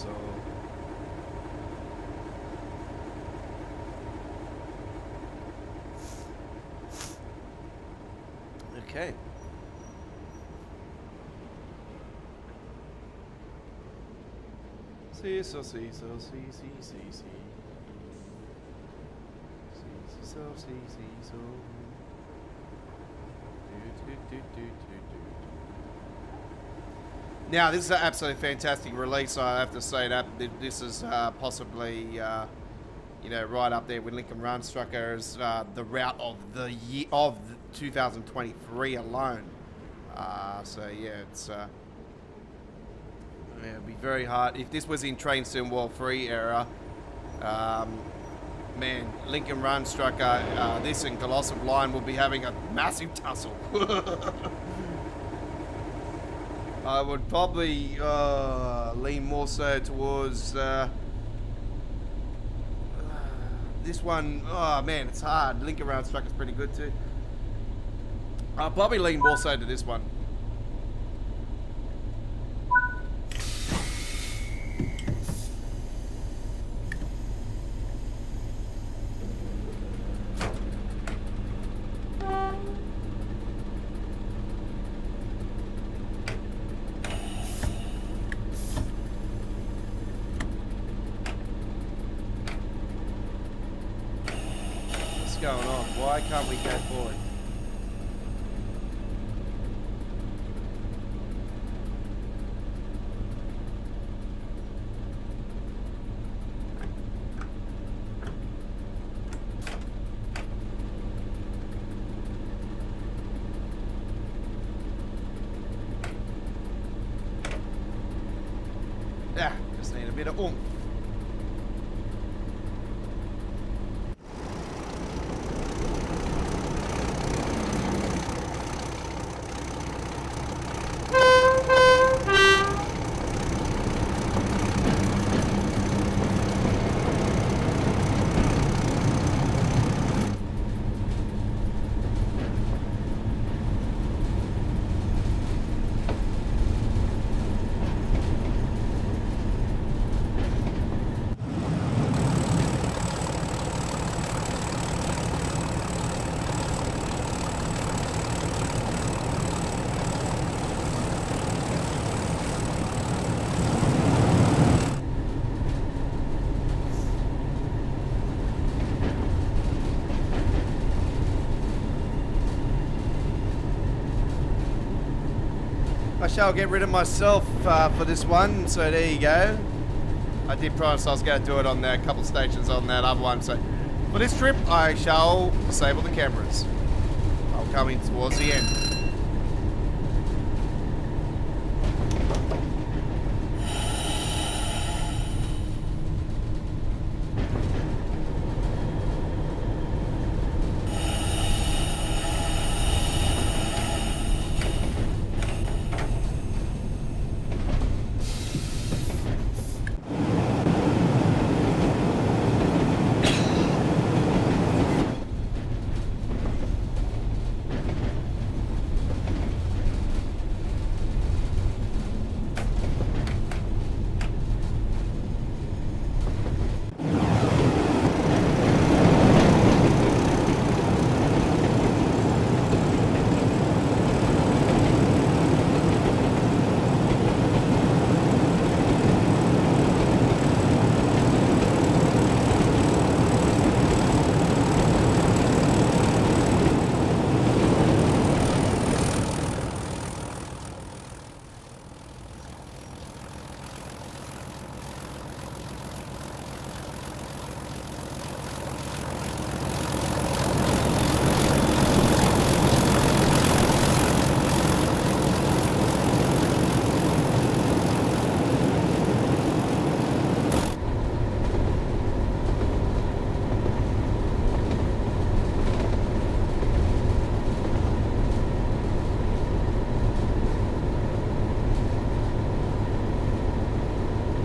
Now, this is an absolutely fantastic release. I have to say that this is possibly, right up there with Lincoln Run Strucker as the route of the year of 2023 alone. So yeah, it's it'd be very hard if this was in Train Sim World 3 era. Man, Lincoln Run Strucker, this and Colossal Line will be having a massive tussle. I would probably lean more so towards this one. Oh man, it's hard. Lincoln Run Strucker's pretty good too. I'll probably lean more so to this one. Why can't we go forward? Yeah, just need a bit of oomph. I shall get rid of myself for this one, so there you go. I did promise I was going to do it on a couple stations on that other one, so for this trip I shall disable the cameras. I'll come in towards the end.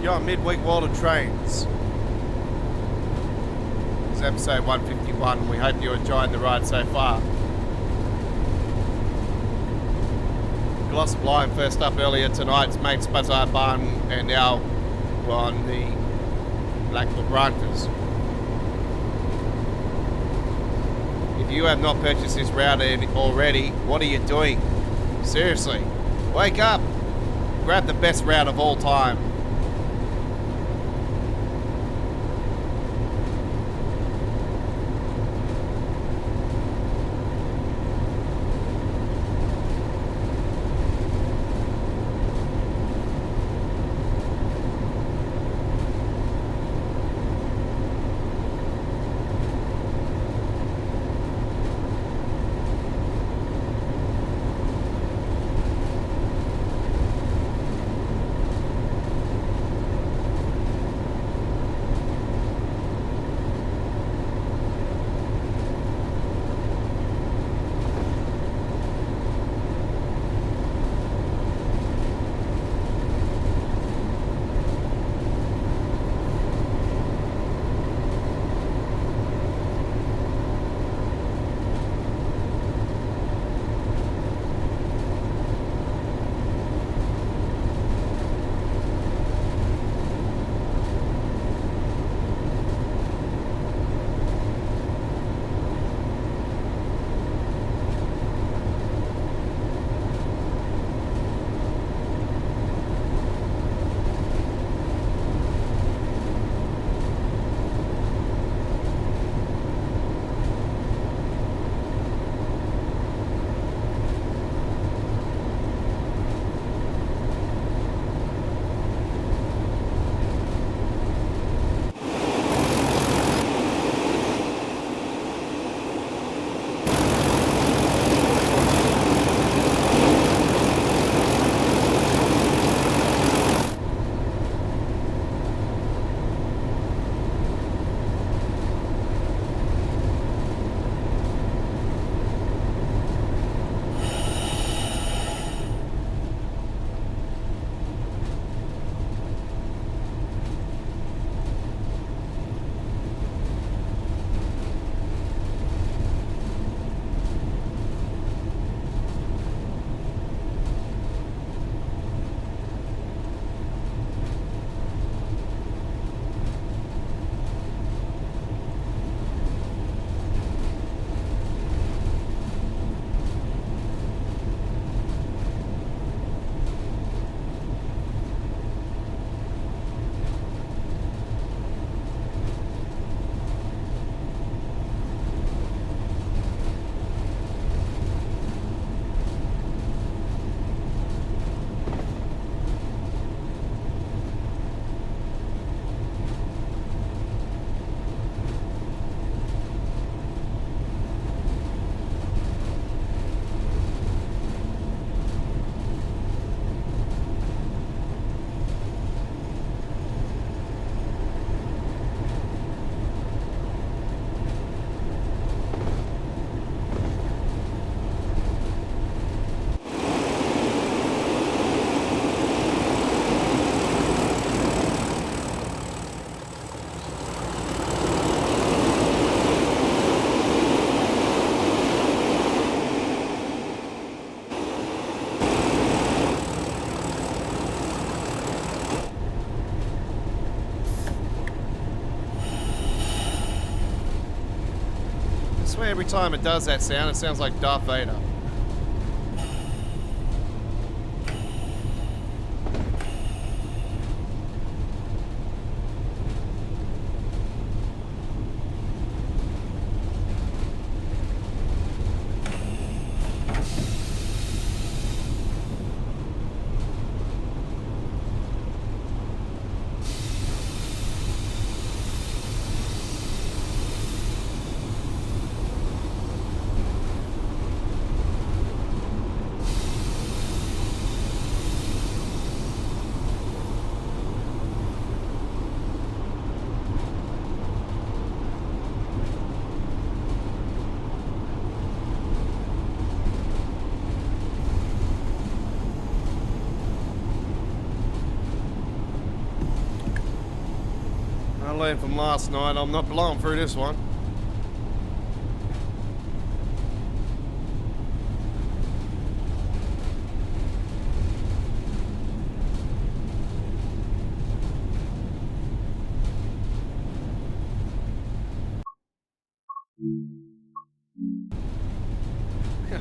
You're on Midweek World of Trains. This is episode 151. We hope you're enjoying the ride so far. Glossop Line first up earlier tonight's Mates Bazaar Barn, and now we're on the Blackfoot branches. If you have not purchased this route already, what are you doing? Seriously, wake up! Grab the best route of all time. every time it does that sound, it sounds like Darth Vader. I learned from last night, I'm not blowing through this one.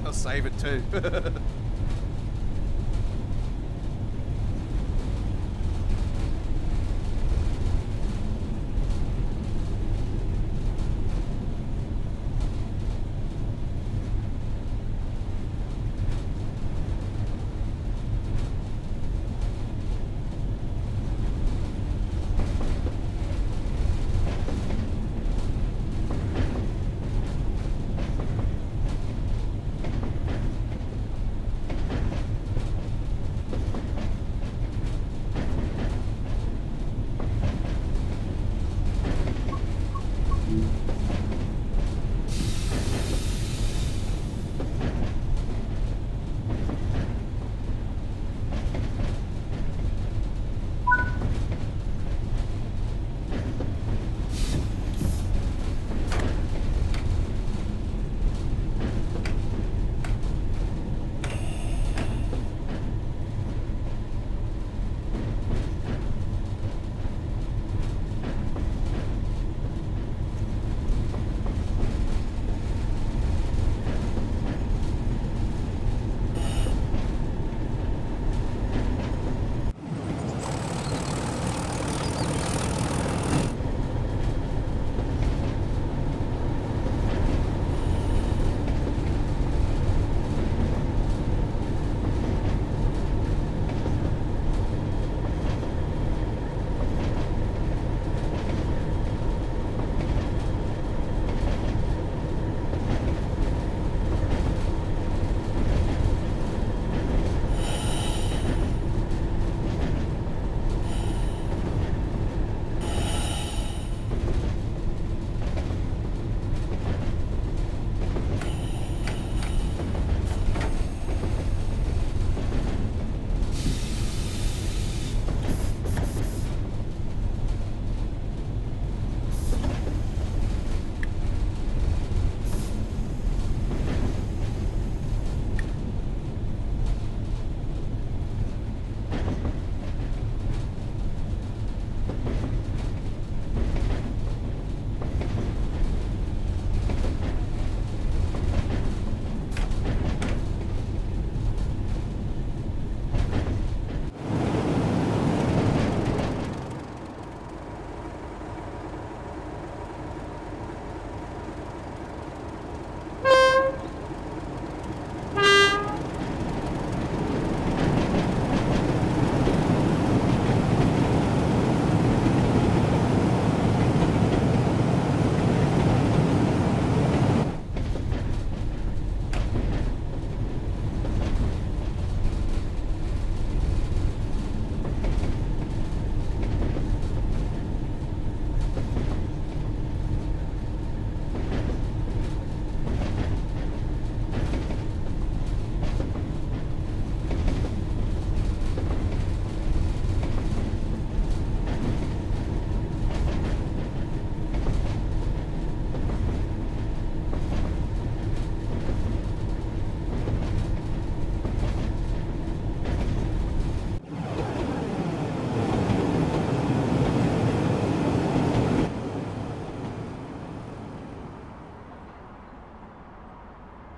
I'll save it too.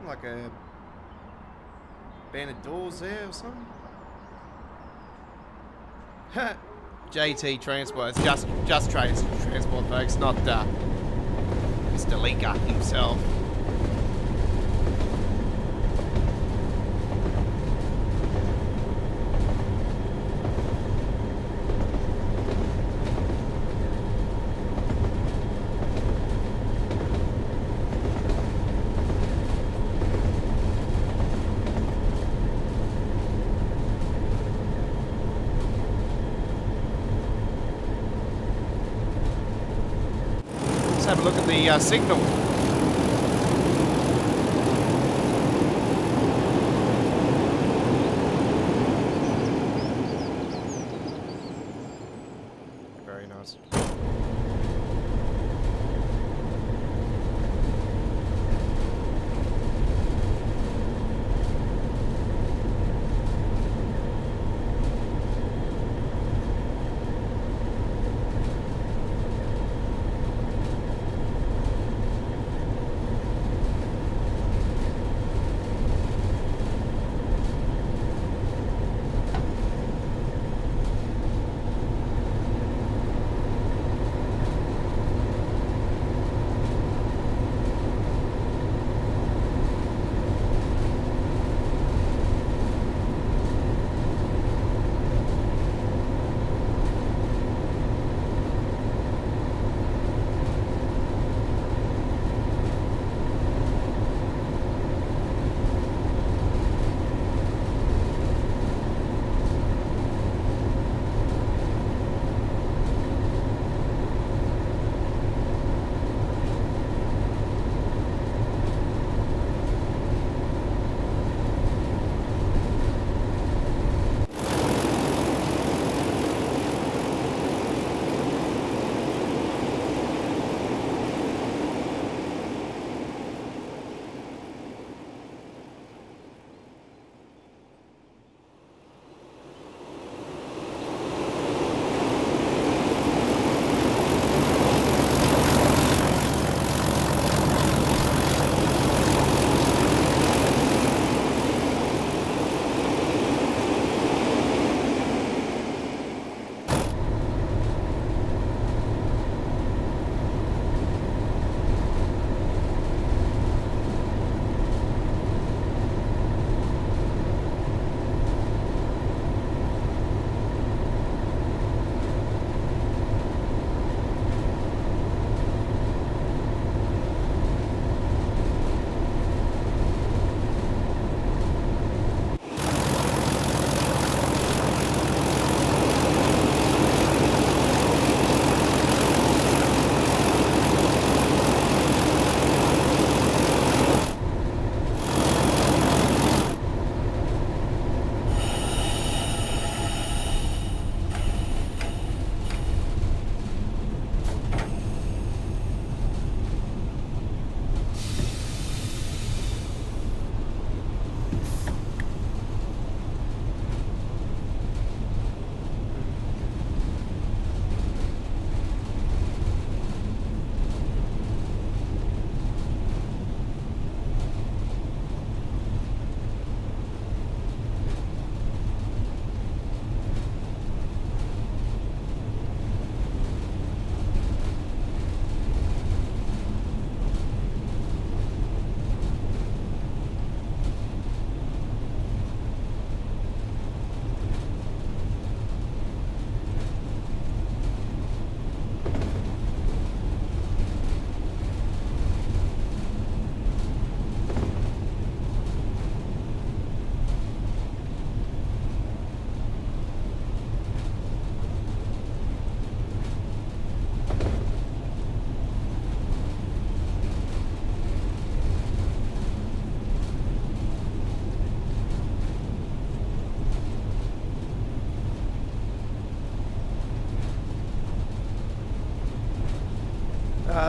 Like a banded doors there or something. JT Transport. It's just transport, folks, not Mr. Leaker himself. Have a look at the signal. Very nice.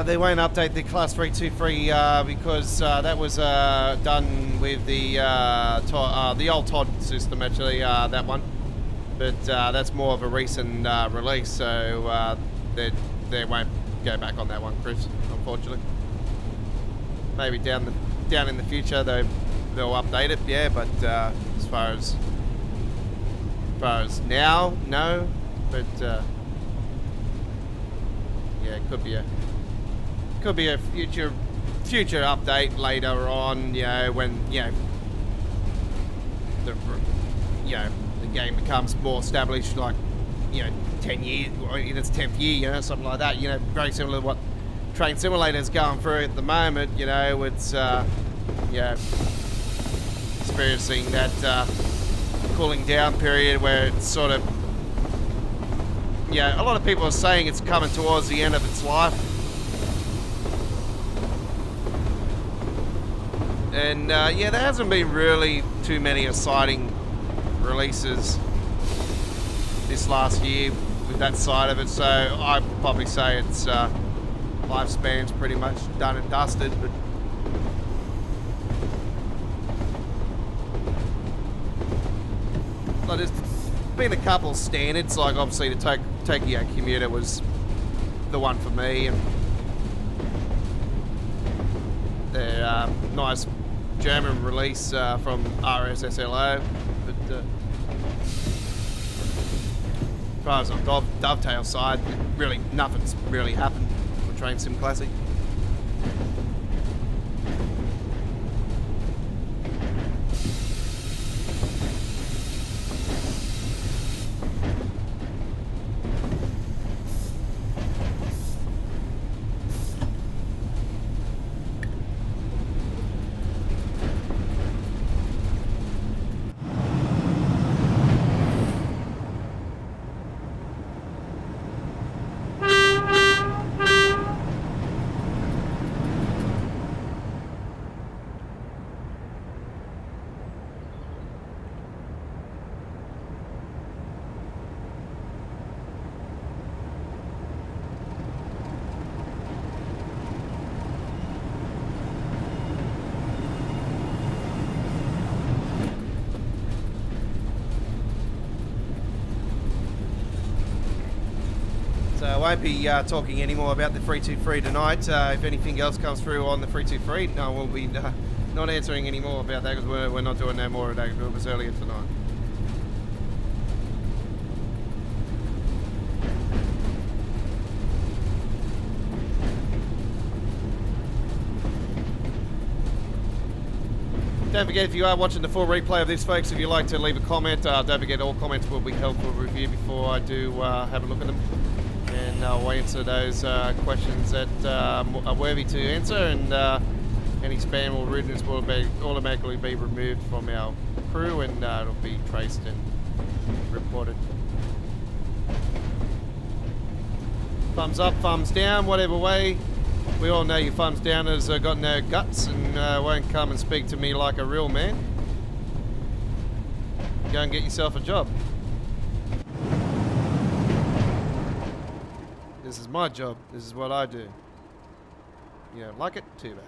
They won't update the Class 323 because that was done with the old Todd system, actually, that one. But that's more of a recent release, so they won't go back on that one, Chris, unfortunately. Maybe down the down in the future they'll update it, yeah. But as far as now, no. But yeah, it could be a future update later on. You know, when the game becomes more established, like 10 years or in its 10th year, something like that. Very similar to what Train Simulator's going through at the moment. It's experiencing that cooling down period where it's sort of a lot of people are saying it's coming towards the end of its life. And there hasn't been really too many exciting releases this last year with that side of it, so I'd probably say its lifespan's pretty much done and dusted. But there's been a couple standards, like obviously the Tokyo Commuter was the one for me, and the nice German release from RSSLO, but as far as on Dovetail side, really nothing's really happened for Train Sim Classic. So I won't be talking any more about the 323 tonight. If anything else comes through on the 323, no, we'll be not answering any more about that, because we're not doing no more of that. It was earlier tonight. Don't forget, if you are watching the full replay of this, folks, if you'd like to leave a comment, don't forget all comments will be held for review before I do have a look at them. And I'll answer those questions that are worthy to answer, and any spam or rudeness will automatically be removed from our crew, and it'll be traced and reported. Thumbs up, thumbs down, whatever way. We all know your thumbs downers have got no guts and won't come and speak to me like a real man. Go and get yourself a job. This is my job. This is what I do. You don't like it? Too bad.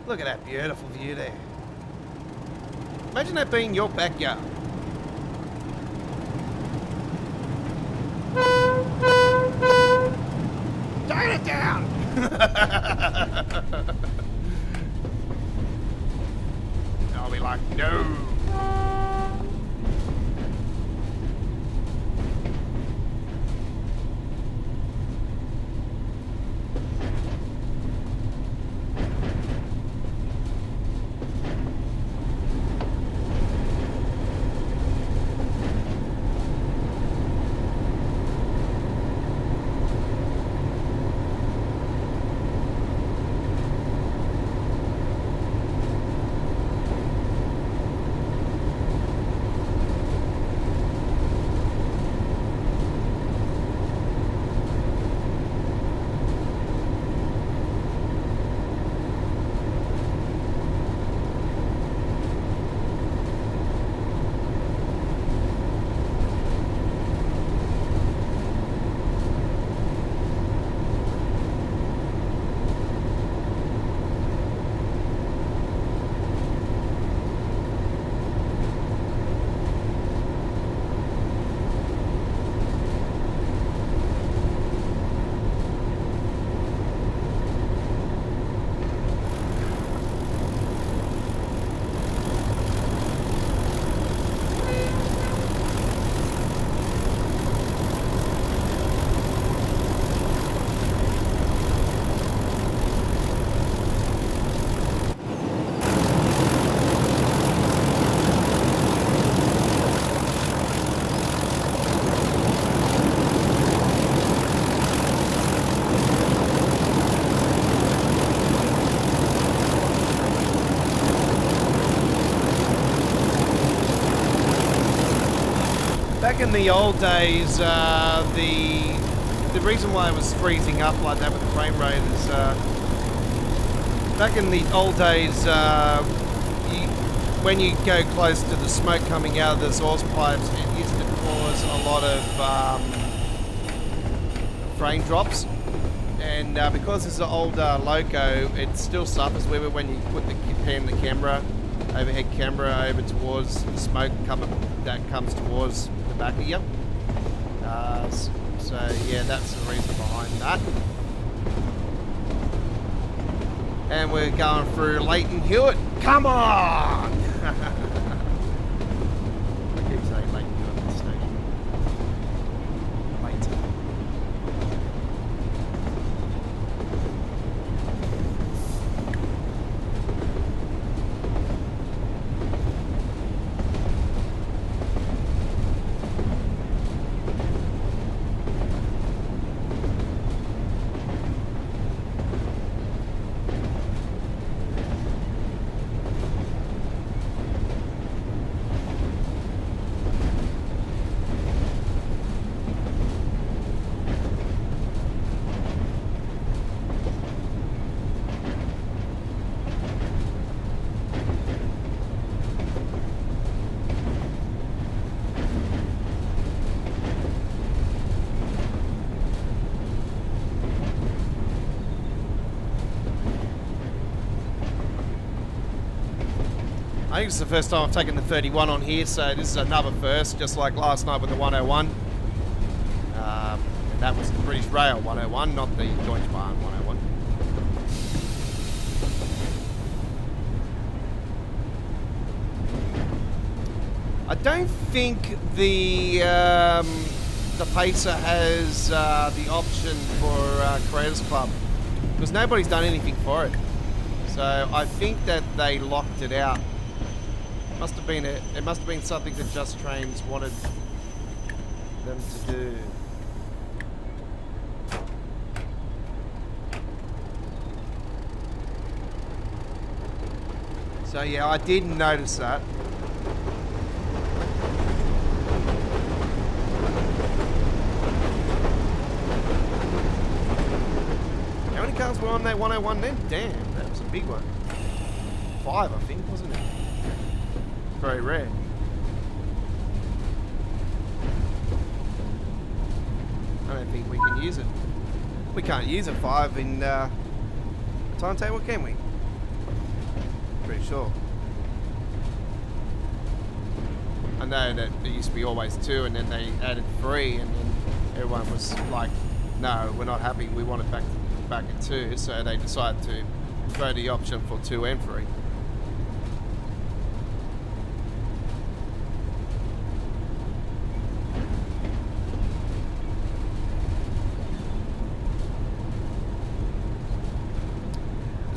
Look at that beautiful view there. Imagine that being your backyard. Turn it down! I'll be like, no. back in the old days, the reason why it was freezing up like that with the frame rate is back in the old days, when you go close to the smoke coming out of the exhaust pipes, it used to cause a lot of frame drops. And because it's an older loco, it still suffers with it when you put pan the camera, overhead camera over towards the smoke that comes towards the back of you. So yeah, that's the reason behind that. And we're going through Leighton Hewitt. Come on! I keep saying Leighton Hewitt mistake. Leighton. I think it's the first time I've taken the 31 on here, so this is another first, just like last night with the 101. And that was the British Rail 101, not the Deutsche Bahn 101. I don't think the Pacer has the option for Creators Club, because nobody's done anything for it. So I think that they locked it out. It must have been something that Just Trains wanted them to do. So yeah, I did notice that. How many cars were on that 101 then? Damn, that was a big one. 5, I think, wasn't it? Very rare. I don't think we can use it. We can't use a 5 in timetable, can we? Pretty sure. I know that it used to be always 2 and then they added 3 and then everyone was like, no, we're not happy, we want it back at 2, so they decided to throw the option for 2 and 3.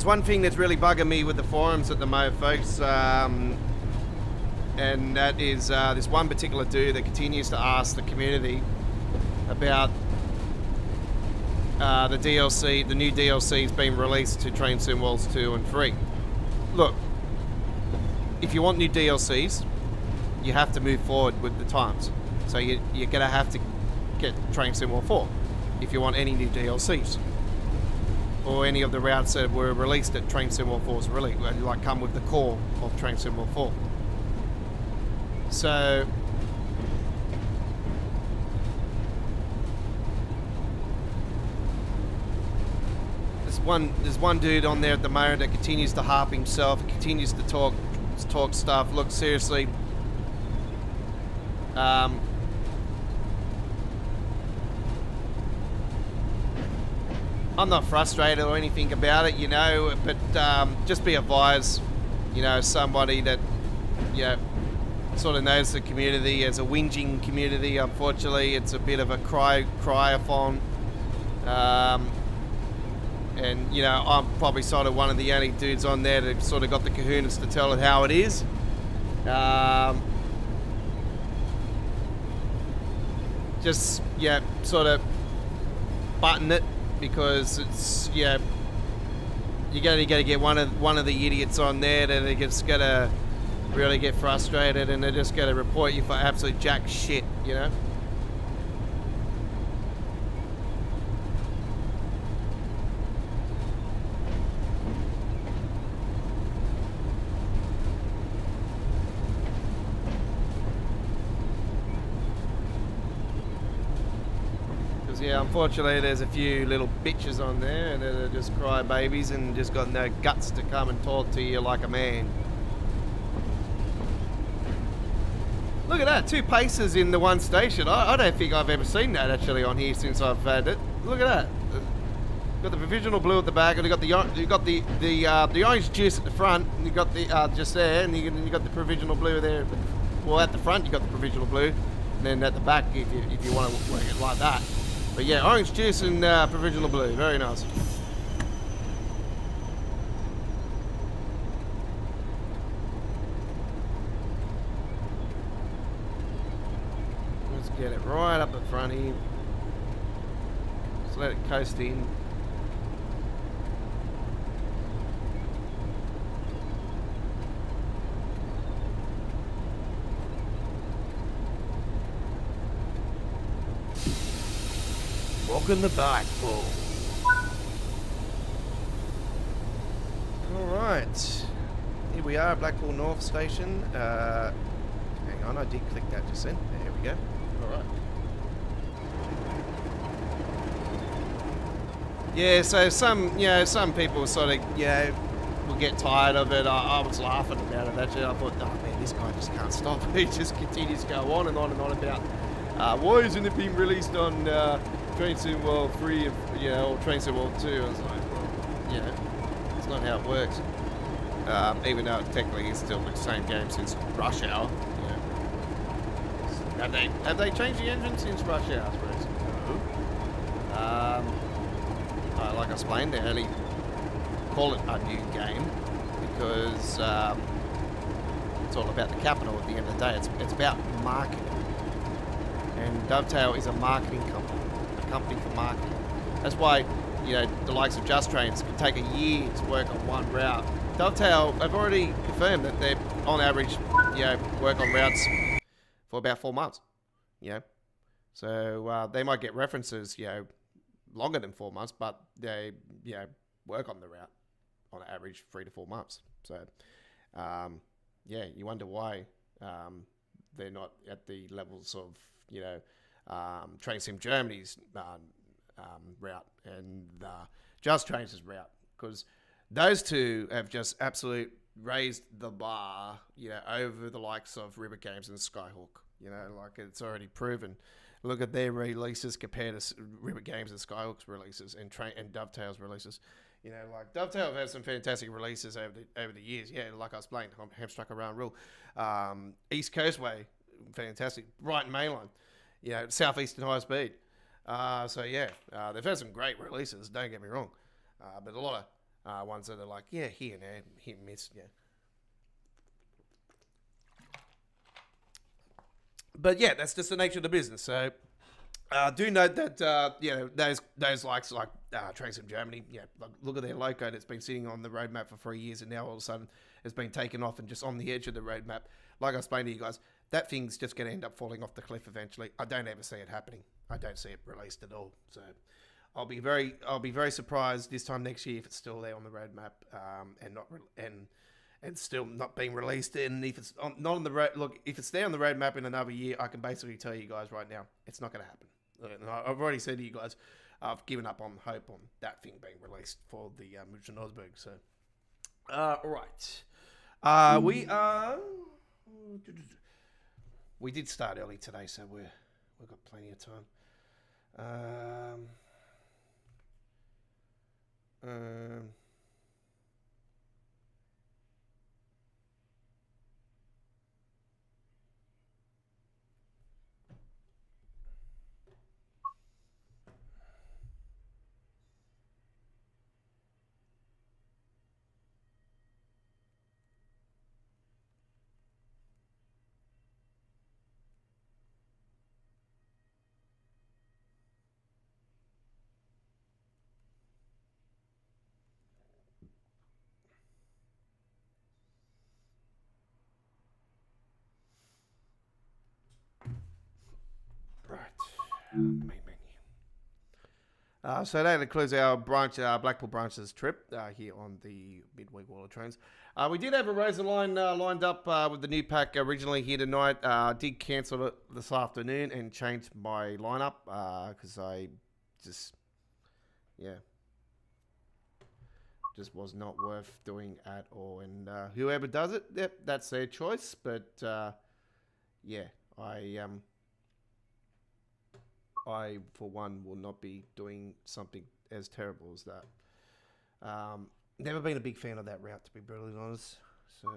One thing that's really bugging me with the forums at the moment, folks, and that is this one particular dude that continues to ask the community about the DLC, the new DLCs being released to Train Sim Worlds 2 and 3. Look, if you want new DLCs, you have to move forward with the times. So you're going to have to get Train Sim World 4 if you want any new DLCs. Or any of the routes that were released at Train Sim World 4's release, like come with the core of Train Sim World 4. So there's one dude on there at the moment that continues to harp himself, continues to talk stuff. Look, seriously, I'm not frustrated or anything about it, you know, but just be advised, you know, somebody that, you know, sort of knows the community as a whinging community. Unfortunately, it's a bit of a cry-a-thon. And, you know, I'm probably sort of one of the only dudes on there that sort of got the kahunas to tell it how it is. Just, yeah, sort of button it. Because it's, yeah, you're going to get one of the idiots on there that are just going to really get frustrated and they're just going to report you for absolute jack shit, you know? Yeah, unfortunately there's a few little bitches on there and they're just crybabies and just got no guts to come and talk to you like a man. Look at that, 2 paces in the one station. I don't think I've ever seen that actually on here since I've had it. Look at that. Got the provisional blue at the back, and you got the orange juice at the front, and you got the just there, and you got the provisional blue there. Well, at the front you got the provisional blue, and then at the back if you want to work it like that. But yeah, orange juice and provisional blue, very nice. Let's get it right up the front here. Just let it coast in. Walking the bike ball. Alright. Here we are, Blackpool North Station. Hang on, I did click that just then. There we go. Alright. Yeah, so some people sort of, will get tired of it. I was laughing about it actually. I thought, oh man, this guy just can't stop. He just continues to go on and on and on about why isn't it being released on Train Sim World 3, or Train Sim World 2. I was like, well, it's not how it works. Even though technically it's still the same game since Rush Hour. Have they changed the engine since Rush Hour? No. Like I explained, they only call it a new game because it's all about the capital at the end of the day. It's about marketing. And Dovetail is a marketing company. Company for marketing. That's why, the likes of Just Trains can take a year to work on one route. Dovetail have already confirmed that they're on average, work on routes for about 4 months. So they might get references, longer than 4 months, but they, work on the route on average 3 to 4 months. So, you wonder why they're not at the levels of, Train Sim Germany's route and Just Trains' route, because those two have just absolute raised the bar, over the likes of River Games and Skyhawk. Like it's already proven. Look at their releases compared to River Games and Skyhawk's releases and Dovetail's releases. Like Dovetail have had some fantastic releases over the years. Yeah, like I was playing Hamstruck Around Rule, East Coastway, fantastic. Brighton Mainline. Southeastern High Speed. They've had some great releases, don't get me wrong. But a lot of ones that are like, here and there, hit and miss, But that's just the nature of the business. So do note that, those likes like Train Sim Germany, look at their loco that's been sitting on the roadmap for 3 years and now all of a sudden it's been taken off and just on the edge of the roadmap. Like I explained to you guys, that thing's just going to end up falling off the cliff eventually. I don't ever see it happening. I don't see it released at all. So I'll be very surprised this time next year if it's still there on the roadmap and still not being released. And if it's not on the road, look, if it's there on the roadmap in another year, I can basically tell you guys right now, it's not going to happen. I've already said to you guys, I've given up on hope on that thing being released for the München Osberg. So, all right, we did start early today, so we've got plenty of time. Main menu. So that includes our Blackpool branches trip here on the midweek Waller trains. We did have a razor line lined up with the new pack originally here tonight. Did cancel it this afternoon and changed my lineup because I just was not worth doing at all. And whoever does it, yep, that's their choice. But I, for one, will not be doing something as terrible as that. Never been a big fan of that route, to be brutally honest. So,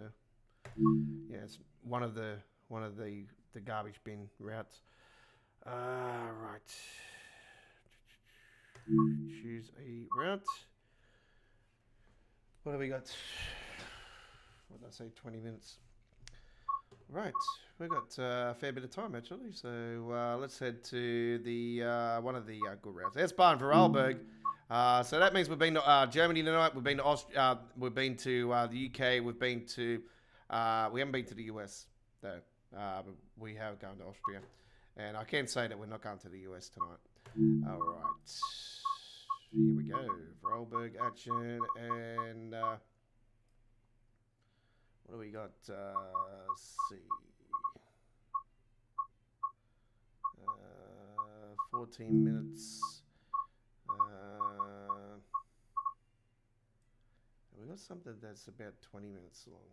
yeah, it's one of the garbage bin routes. Right. Choose a route. What have we got? What did I say? 20 minutes. Right, we've got a fair bit of time actually, so let's head to the one of the good routes. That's Barn Vorarlberg. So that means we've been to Germany tonight. We've been to Austria. We've been to the UK. We've been to we haven't been to the US though. But we have gone to Austria, and I can say that we're not going to the US tonight. All right, here we go. Vorarlberg action and. What do we got? Let's see. 14 minutes. We got something that's about 20 minutes long.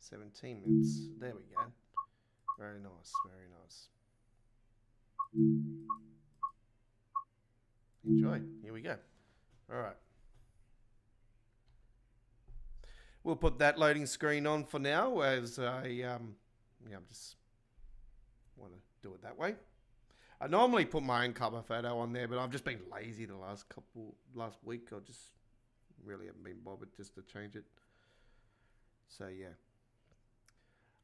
17 minutes. There we go. Very nice. Very nice. Enjoy. Here we go. All right. We'll put that loading screen on for now as I just want to do it that way. I normally put my own cover photo on there, but I've just been lazy the last week. I just really haven't been bothered just to change it. So yeah.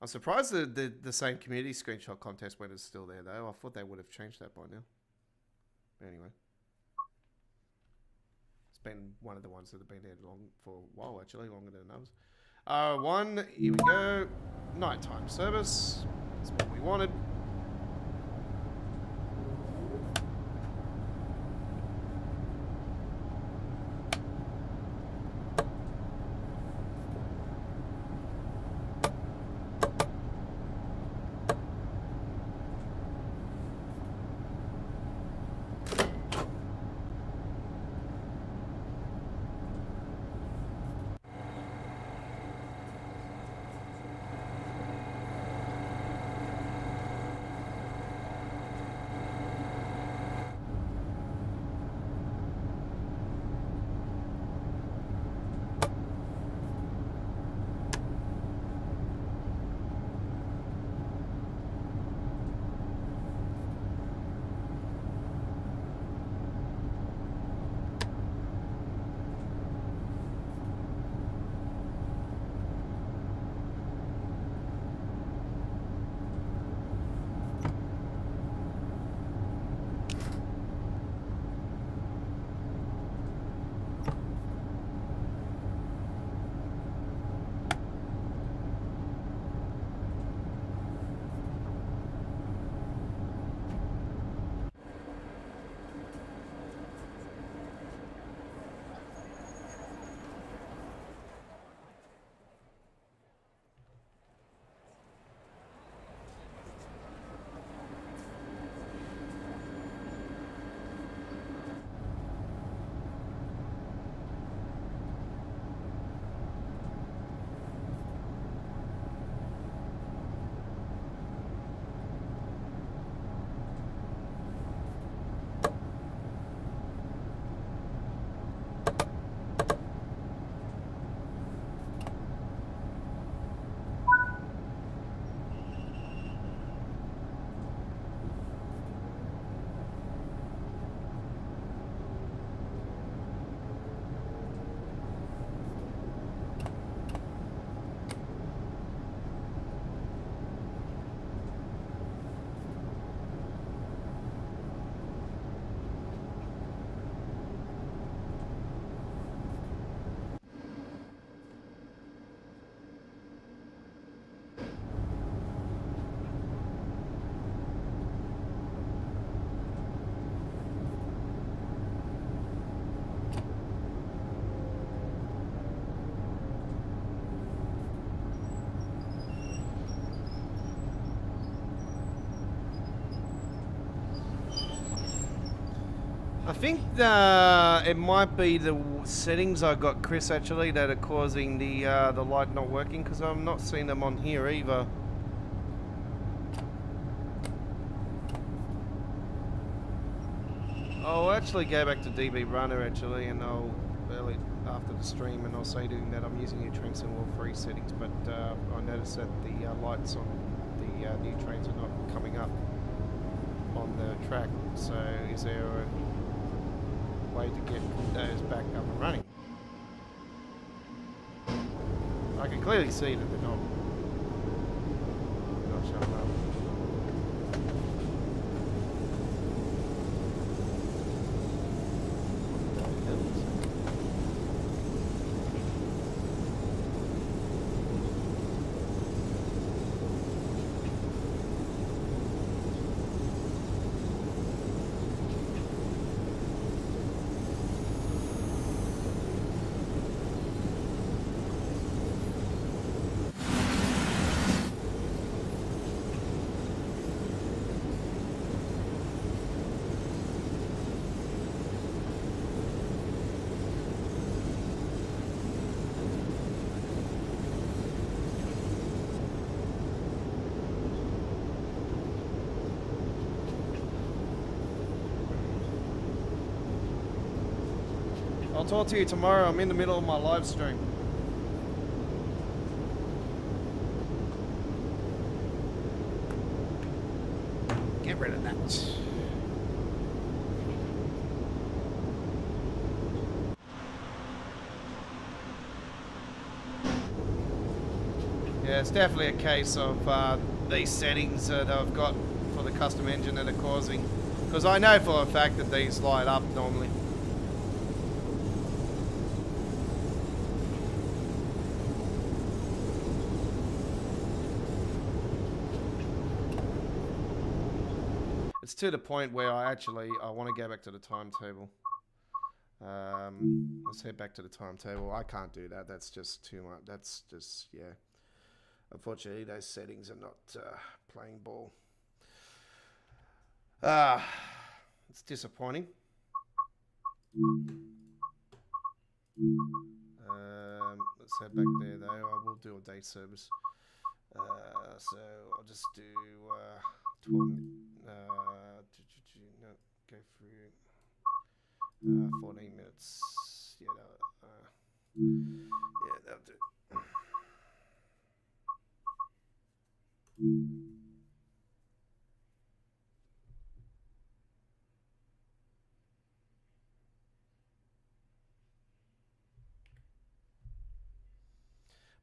I'm surprised the same community screenshot contest when it's still there though. I thought they would have changed that by now. But anyway. Been one of the ones that have been there for a while actually, longer than others. One, here we go. Nighttime service. That's what we wanted. think it might be the settings I got, Chris, actually, that are causing the light not working, because I'm not seeing them on here either. I'll actually go back to DB Runner, actually, and I'll early after the stream, and I'll say to him that I'm using your train symbol free settings, but I noticed that the lights on the new trains are not coming up on the track. So is there a way to get those back up and running? I can clearly see that they're not showing up. I'll talk to you tomorrow. I'm in the middle of my live stream. Get rid of that. Yeah, it's definitely a case of these settings that I've got for the custom engine that are causing. Because I know for a fact that these light up normally. It's to the point where I want to go back to the timetable. Let's head back to the timetable. I can't do that. That's just too much. That's just, yeah. Unfortunately, those settings are not playing ball. It's disappointing. Let's head back there, though. I will do a day service. So I'll just do 12. No, go through 14 minutes. Yeah, that'll do.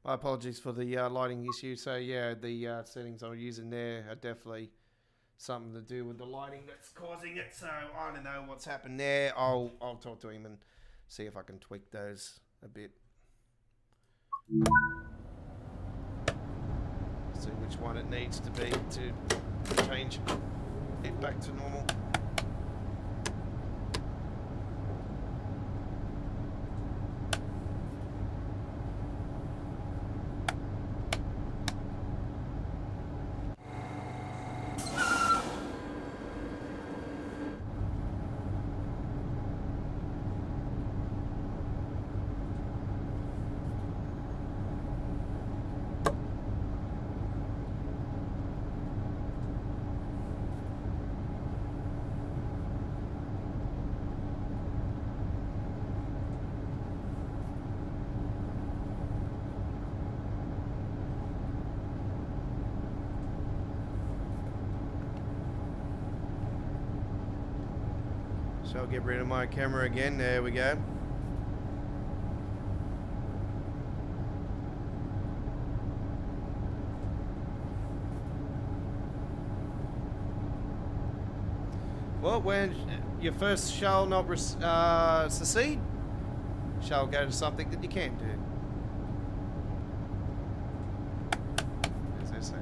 My apologies for the lighting issue. So yeah, the settings I'm using there are definitely something to do with the lighting that's causing it. So I don't know what's happened there. I'll talk to him and see if I can tweak those a bit. See which one it needs to be to change it back to normal. So I'll get rid of my camera again. There we go. Well, when your first shall not succeed, shall go to something that you can do. As they say.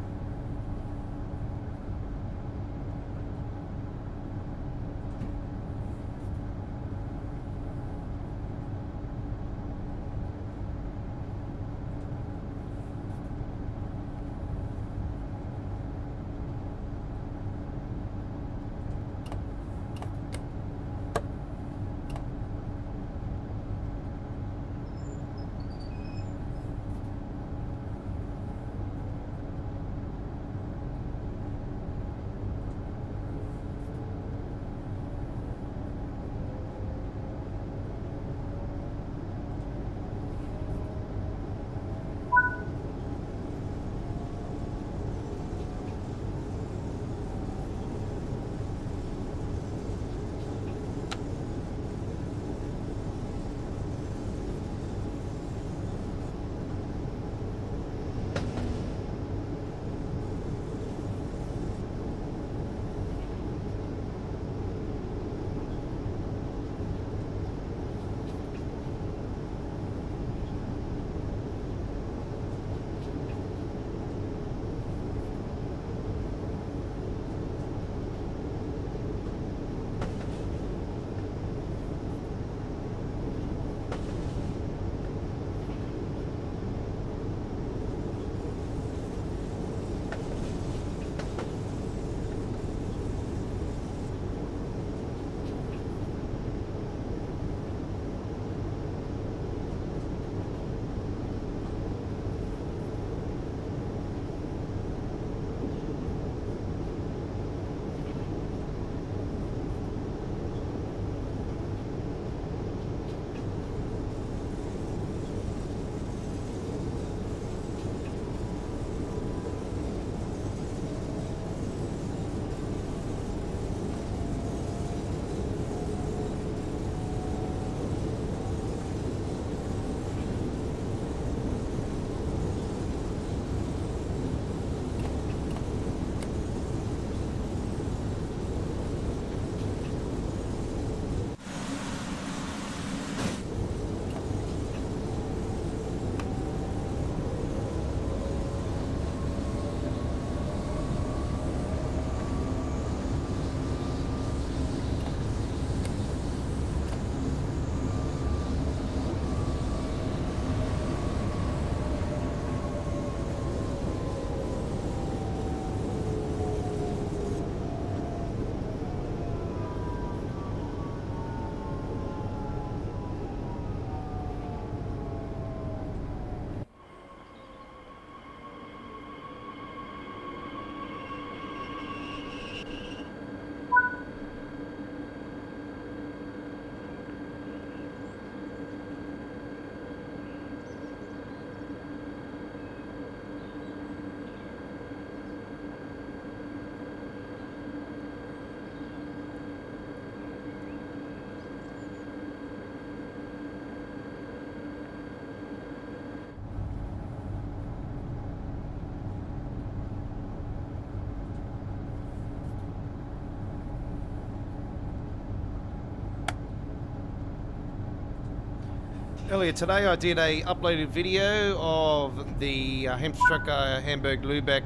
Earlier today I did a uploaded video of the Hamsterstrecke Hamburg-Lübeck,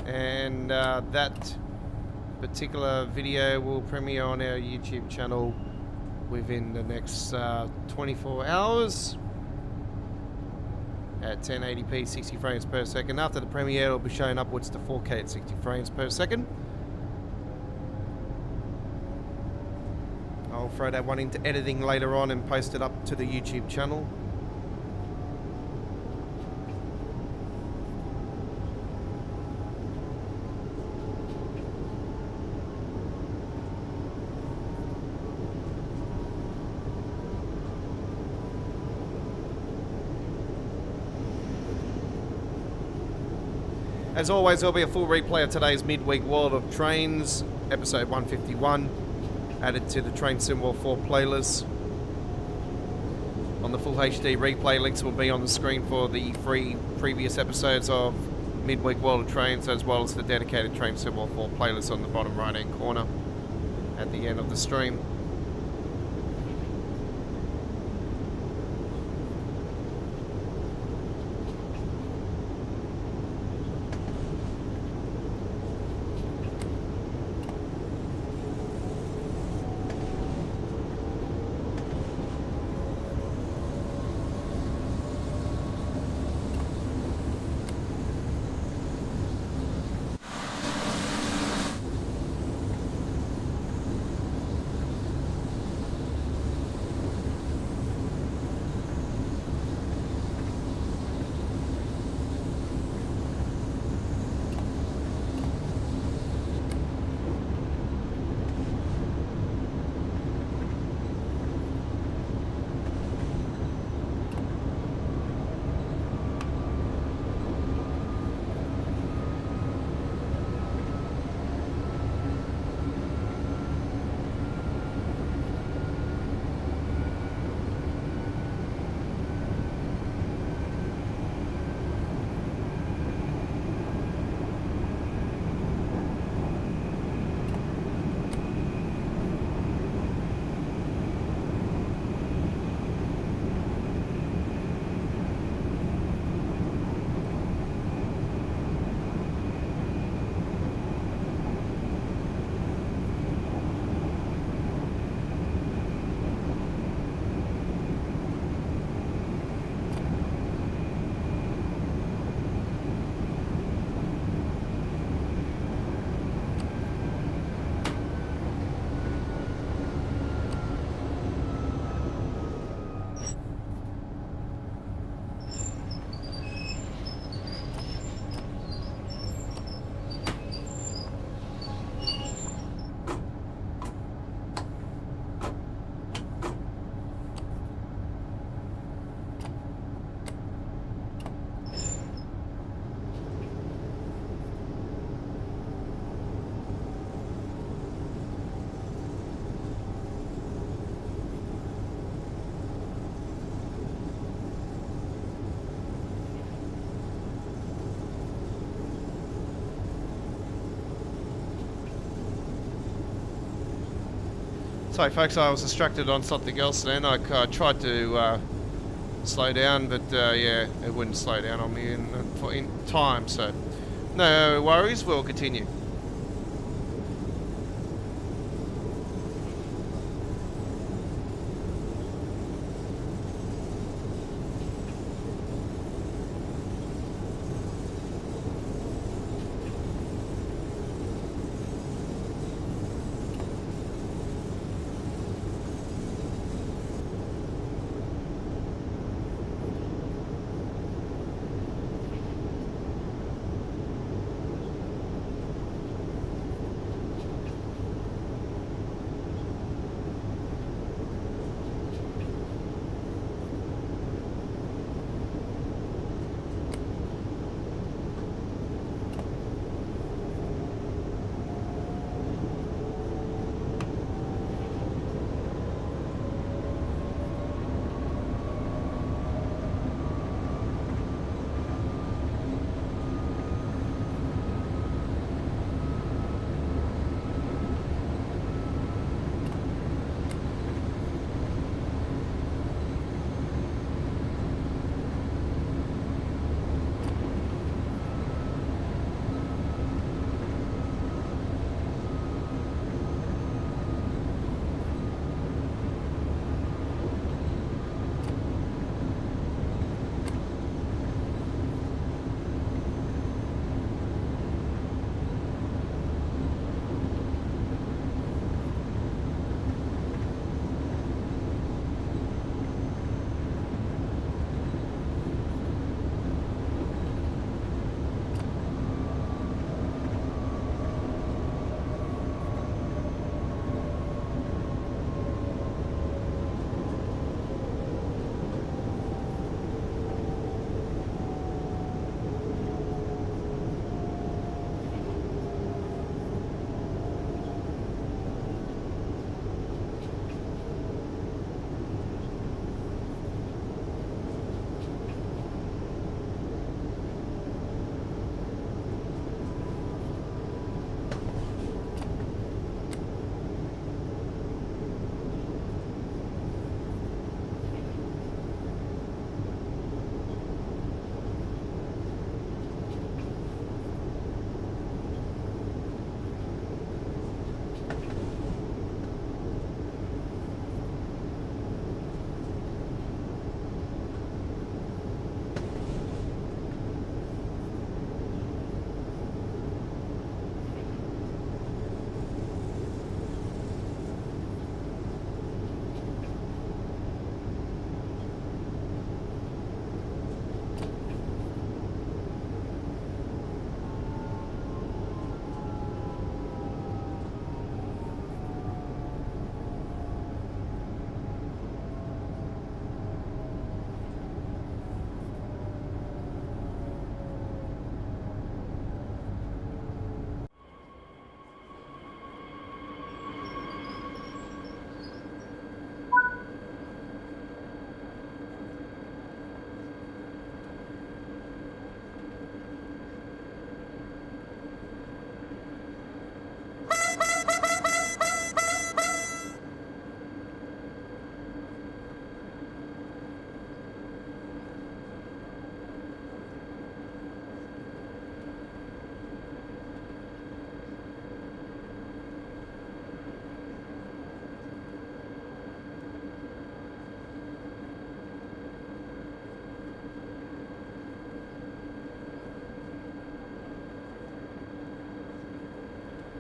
and that particular video will premiere on our YouTube channel within the next 24 hours at 1080p 60 frames per second. After the premiere it'll be shown upwards to 4K at 60 frames per second. I'll throw that one into editing later on and post it up to the YouTube channel. As always, there'll be a full replay of today's Midweek World of Trains, episode 151, added to the Train Simworld 4 playlist. On the full HD replay, links will be on the screen for the 3 previous episodes of Midweek World of Trains, as well as the dedicated Train Simworld 4 playlist on the bottom right hand corner at the end of the stream. Sorry folks, I was distracted on something else then. I tried to slow down, but yeah, it wouldn't slow down on me in time, so no worries, we'll continue.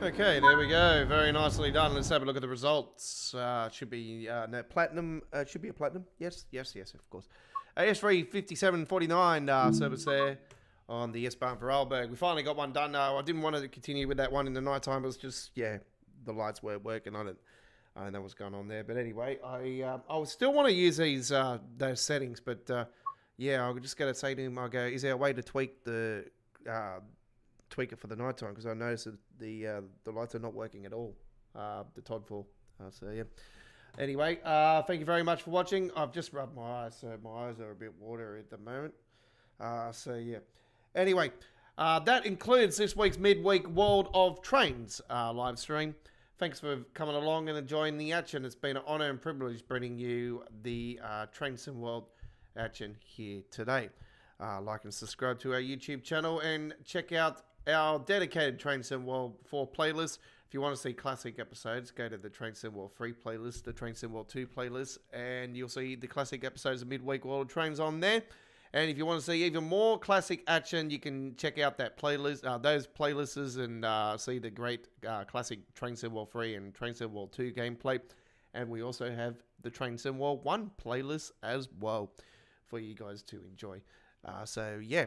Okay, there we go. Very nicely done. Let's have a look at the results. Should be no platinum. Should be a platinum. Yes, of course. S3 5749 service there on the S-Bahn for Arlberg. We finally got one done. I didn't want to continue with that one in the night time. It was just, yeah, the lights weren't working on it. I don't know what's going on there. But anyway, I would still want to use these those settings. But yeah, I'm just going to say to him, is there a way to tweak it for the night time? Because I noticed that the lights are not working at all. The Todd 4. So yeah. Anyway, thank you very much for watching. I've just rubbed my eyes, so my eyes are a bit watery at the moment. So yeah. Anyway, that includes this week's Midweek World of Trains live stream. Thanks for coming along and enjoying the action. It's been an honour and privilege bringing you the Train Sim World action here today. Like and subscribe to our YouTube channel and check out our dedicated Train Sim World 4 playlist. If you want to see classic episodes, go to the Train Sim World 3 playlist, the Train Sim World 2 playlist, and you'll see the classic episodes of Midweek World of Trains on there. And if you want to see even more classic action, you can check out that playlist, those playlists, and see the great classic Train Sim World 3 and Train Sim World 2 gameplay. And we also have the Train Sim World 1 playlist as well for you guys to enjoy. So yeah,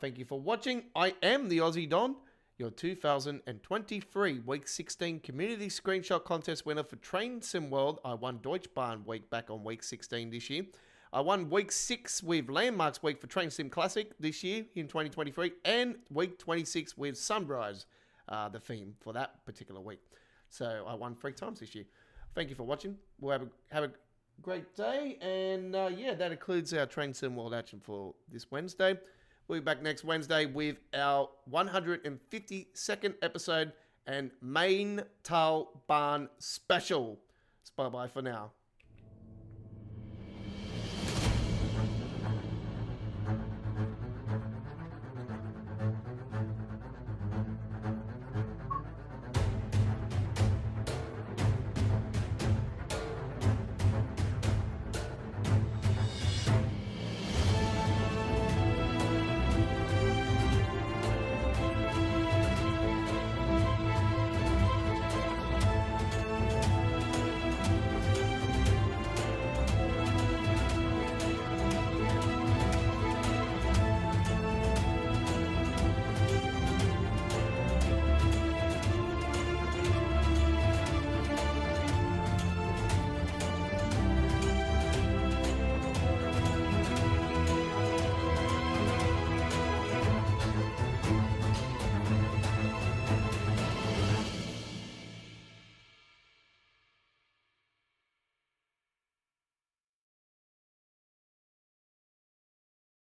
thank you for watching. I am the Aussie Don, your 2023 Week 16 Community Screenshot Contest winner for Train Sim World. I won Deutsche Bahn Week back on Week 16 this year. I won Week 6 with Landmarks Week for Train Sim Classic this year in 2023. And Week 26 with Sunrise, the theme for that particular week. So I won 3 times this year. Thank you for watching. We'll have a great day. And yeah, that includes our Train Sim World action for this Wednesday. We'll be back next Wednesday with our 152nd episode and main Tal Bahn special. Bye-bye for now.